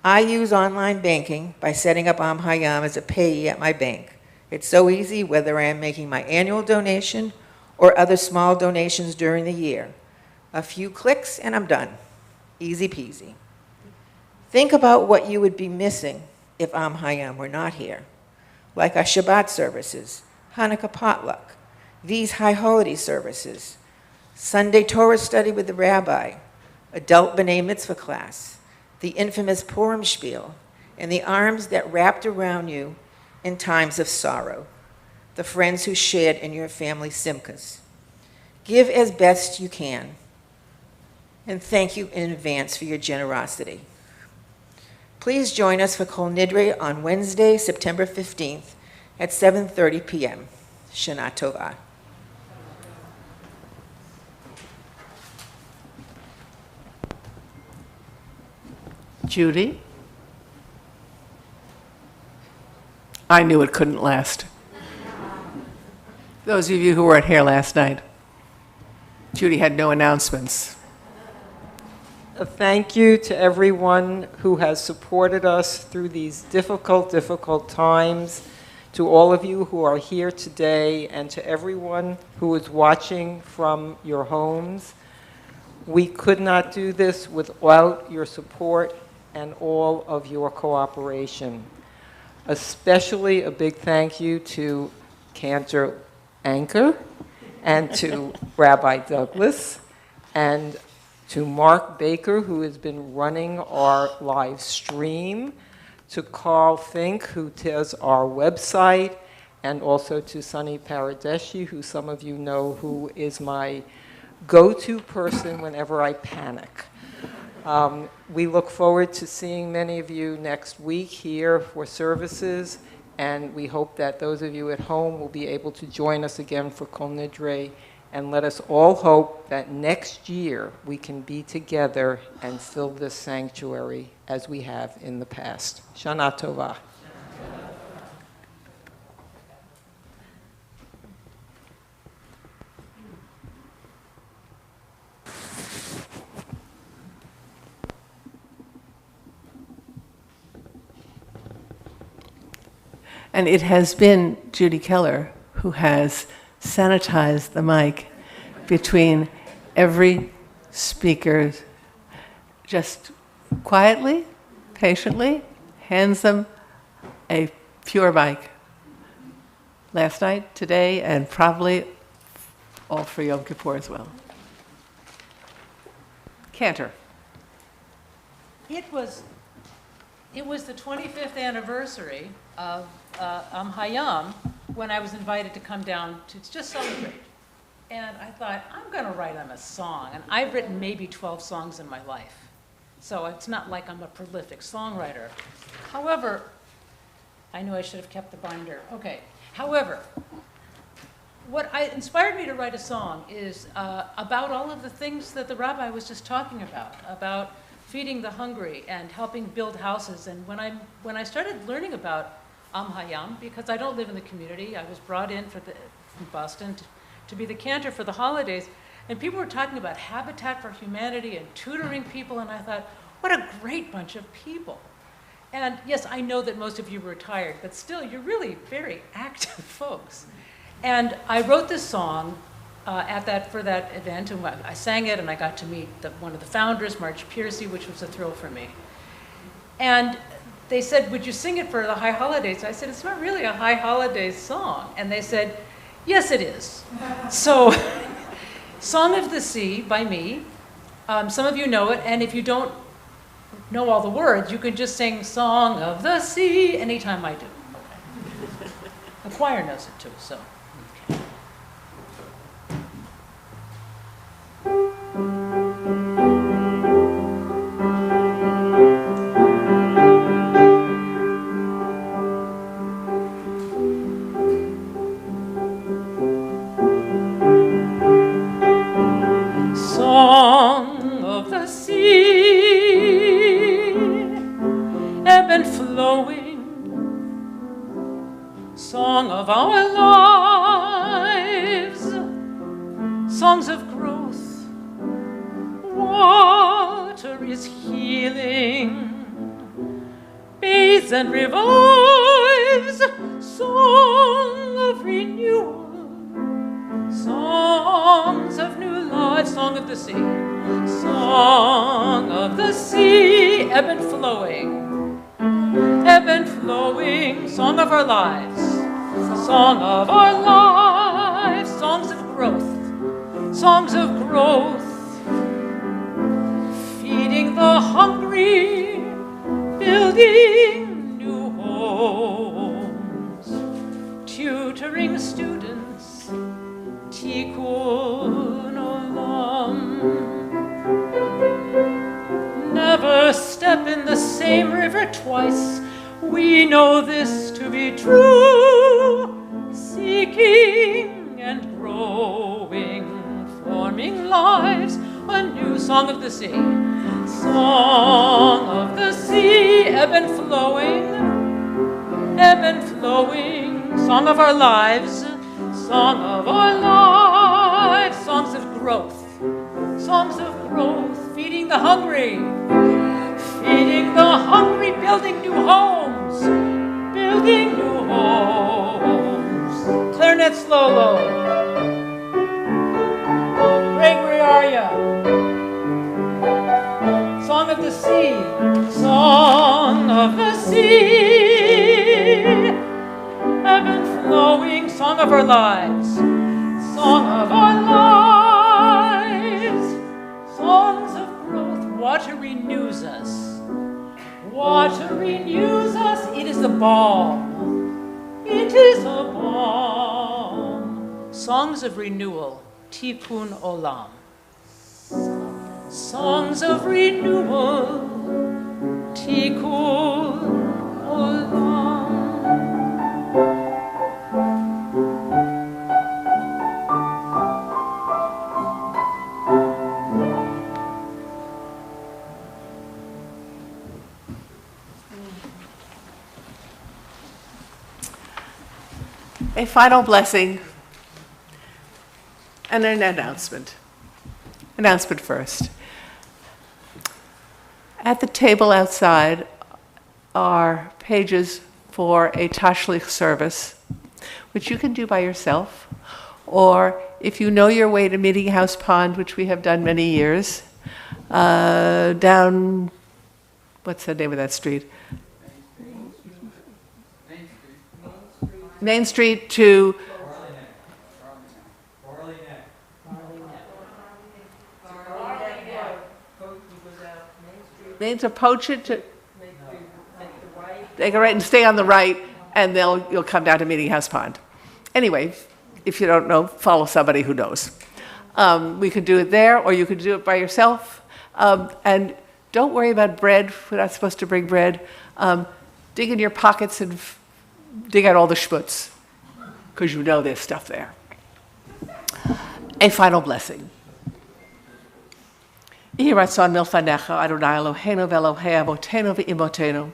Speaker 12: I use online banking by setting up HaYam as a payee at my bank. It's so easy whether I am making my annual donation or other small donations during the year. A few clicks and I'm done. Easy peasy. Think about what you would be missing if HaYam were not here, like our Shabbat services, Hanukkah potluck, these high holiday services, Sunday Torah study with the rabbi, adult B'nai Mitzvah class, the infamous Purim spiel, and the arms that wrapped around you in times of sorrow, the friends who shared in your family simchas. Give as best you can, and thank you in advance for your generosity. Please join us for Kol Nidre on Wednesday, September 15th at 7:30 p.m. Shana Tova.
Speaker 1: Judy? I knew it couldn't last. Those of you who weren't here last night, Judy had no announcements.
Speaker 13: A thank you to everyone who has supported us through these difficult times, to all of you who are here today, and to everyone who is watching from your homes. We could not do this without your support and all of your cooperation. Especially a big thank you to Cantor Anchor and to Rabbi Douglas and to Mark Baker, who has been running our live stream, to Carl Fink, who does our website, and also to Sunny Paradeshi, who some of you know who is my go-to person whenever I panic. We look forward to seeing many of you next week here for services, And we hope that those of you at home will be able to join us again for Kol Nidre. And let us all hope that next year we can be together and fill this sanctuary as we have in the past. Shana Tova.
Speaker 1: And it has been Judy Keller who has sanitized the mic between every speaker, just quietly, patiently, hands them a pure mic. Last night, today, and probably all for Yom Kippur as well. Cantor.
Speaker 2: It was the 25th anniversary of HaYam when I was invited to come down to just celebrate. And I thought, I'm going to write them a song. And I've written maybe 12 songs in my life. So it's not like I'm a prolific songwriter. However, I knew I should have kept the binder. Okay. However, what inspired me to write a song is about all of the things that the rabbi was just talking about feeding the hungry and helping build houses. And when I started learning about HaYam, because I don't live in the community, I was brought in from Boston to be the cantor for the holidays, and people were talking about Habitat for Humanity and tutoring people, and I thought, what a great bunch of people. And yes, I know that most of you were retired, but still, you're really very active folks. And I wrote this song for that event, and I sang it, and I got to meet one of the founders, Marge Piercy, which was a thrill for me. And they said, would you sing it for the High Holidays? I said, it's not really a High Holidays song. And they said, yes, it is. So, Song of the Sea by me. Some of you know it, and if you don't know all the words, you can just sing Song of the Sea anytime I do. Okay. The choir knows it too, so. Song of the sea, ebb and flowing, song of our lives, songs of growth, water is healing, bathes and revives, song of renewal, songs of new life, song of the sea, song of the sea, ebb and flowing, song of our lives, songs of growth, feeding the hungry, building new homes, tutoring students, Tikkun Olam. Never step in the same river twice. We know this to be true. Seeking and growing, forming lives, a new song of the sea. Song of the sea, ebb and flowing, song of our lives, songs of growth, feeding the hungry, building new homes, clarinet solo, Gregory Arya, song of the sea, ebb and flowing, song of our lives, songs of growth. Water renews us. It is a balm. Songs of renewal, Tikkun Olam. Songs of renewal, Tikkun Olam.
Speaker 1: A final blessing and an announcement. Announcement first. At the table outside are pages for a tashlich service, which you can do by yourself, or if you know your way to Meeting House Pond, which we have done many years, down, what's the name of that street? Main Street to Main to Poach it to take a right and stay on the right, and you'll come down to Meeting House Pond. Anyway, if you don't know, follow somebody who knows. We could do it there, or you could do it by yourself. And don't worry about bread. We're not supposed to bring bread. Dig in your pockets and dig out all the schmutz, because you know there's stuff there. A final blessing. Yehi ratzon milfanecha, Adonai Eloheinu ve'Elohei avotenu ve'imotenu,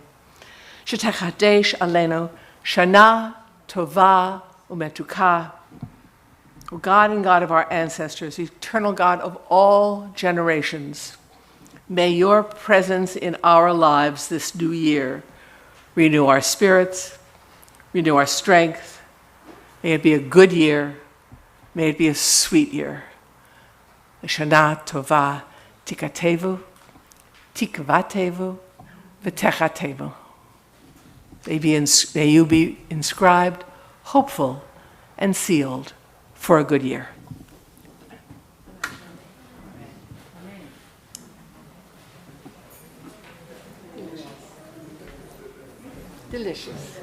Speaker 1: shetechadesh aleinu shana tova umetuka. O God and God of our ancestors, eternal God of all generations, may your presence in our lives this new year renew our spirits, renew our strength. May it be a good year. May it be a sweet year. Shana tova tikatevu, tikvatevu, v'techatevu. May you be inscribed, hopeful, and sealed for a good year. Delicious.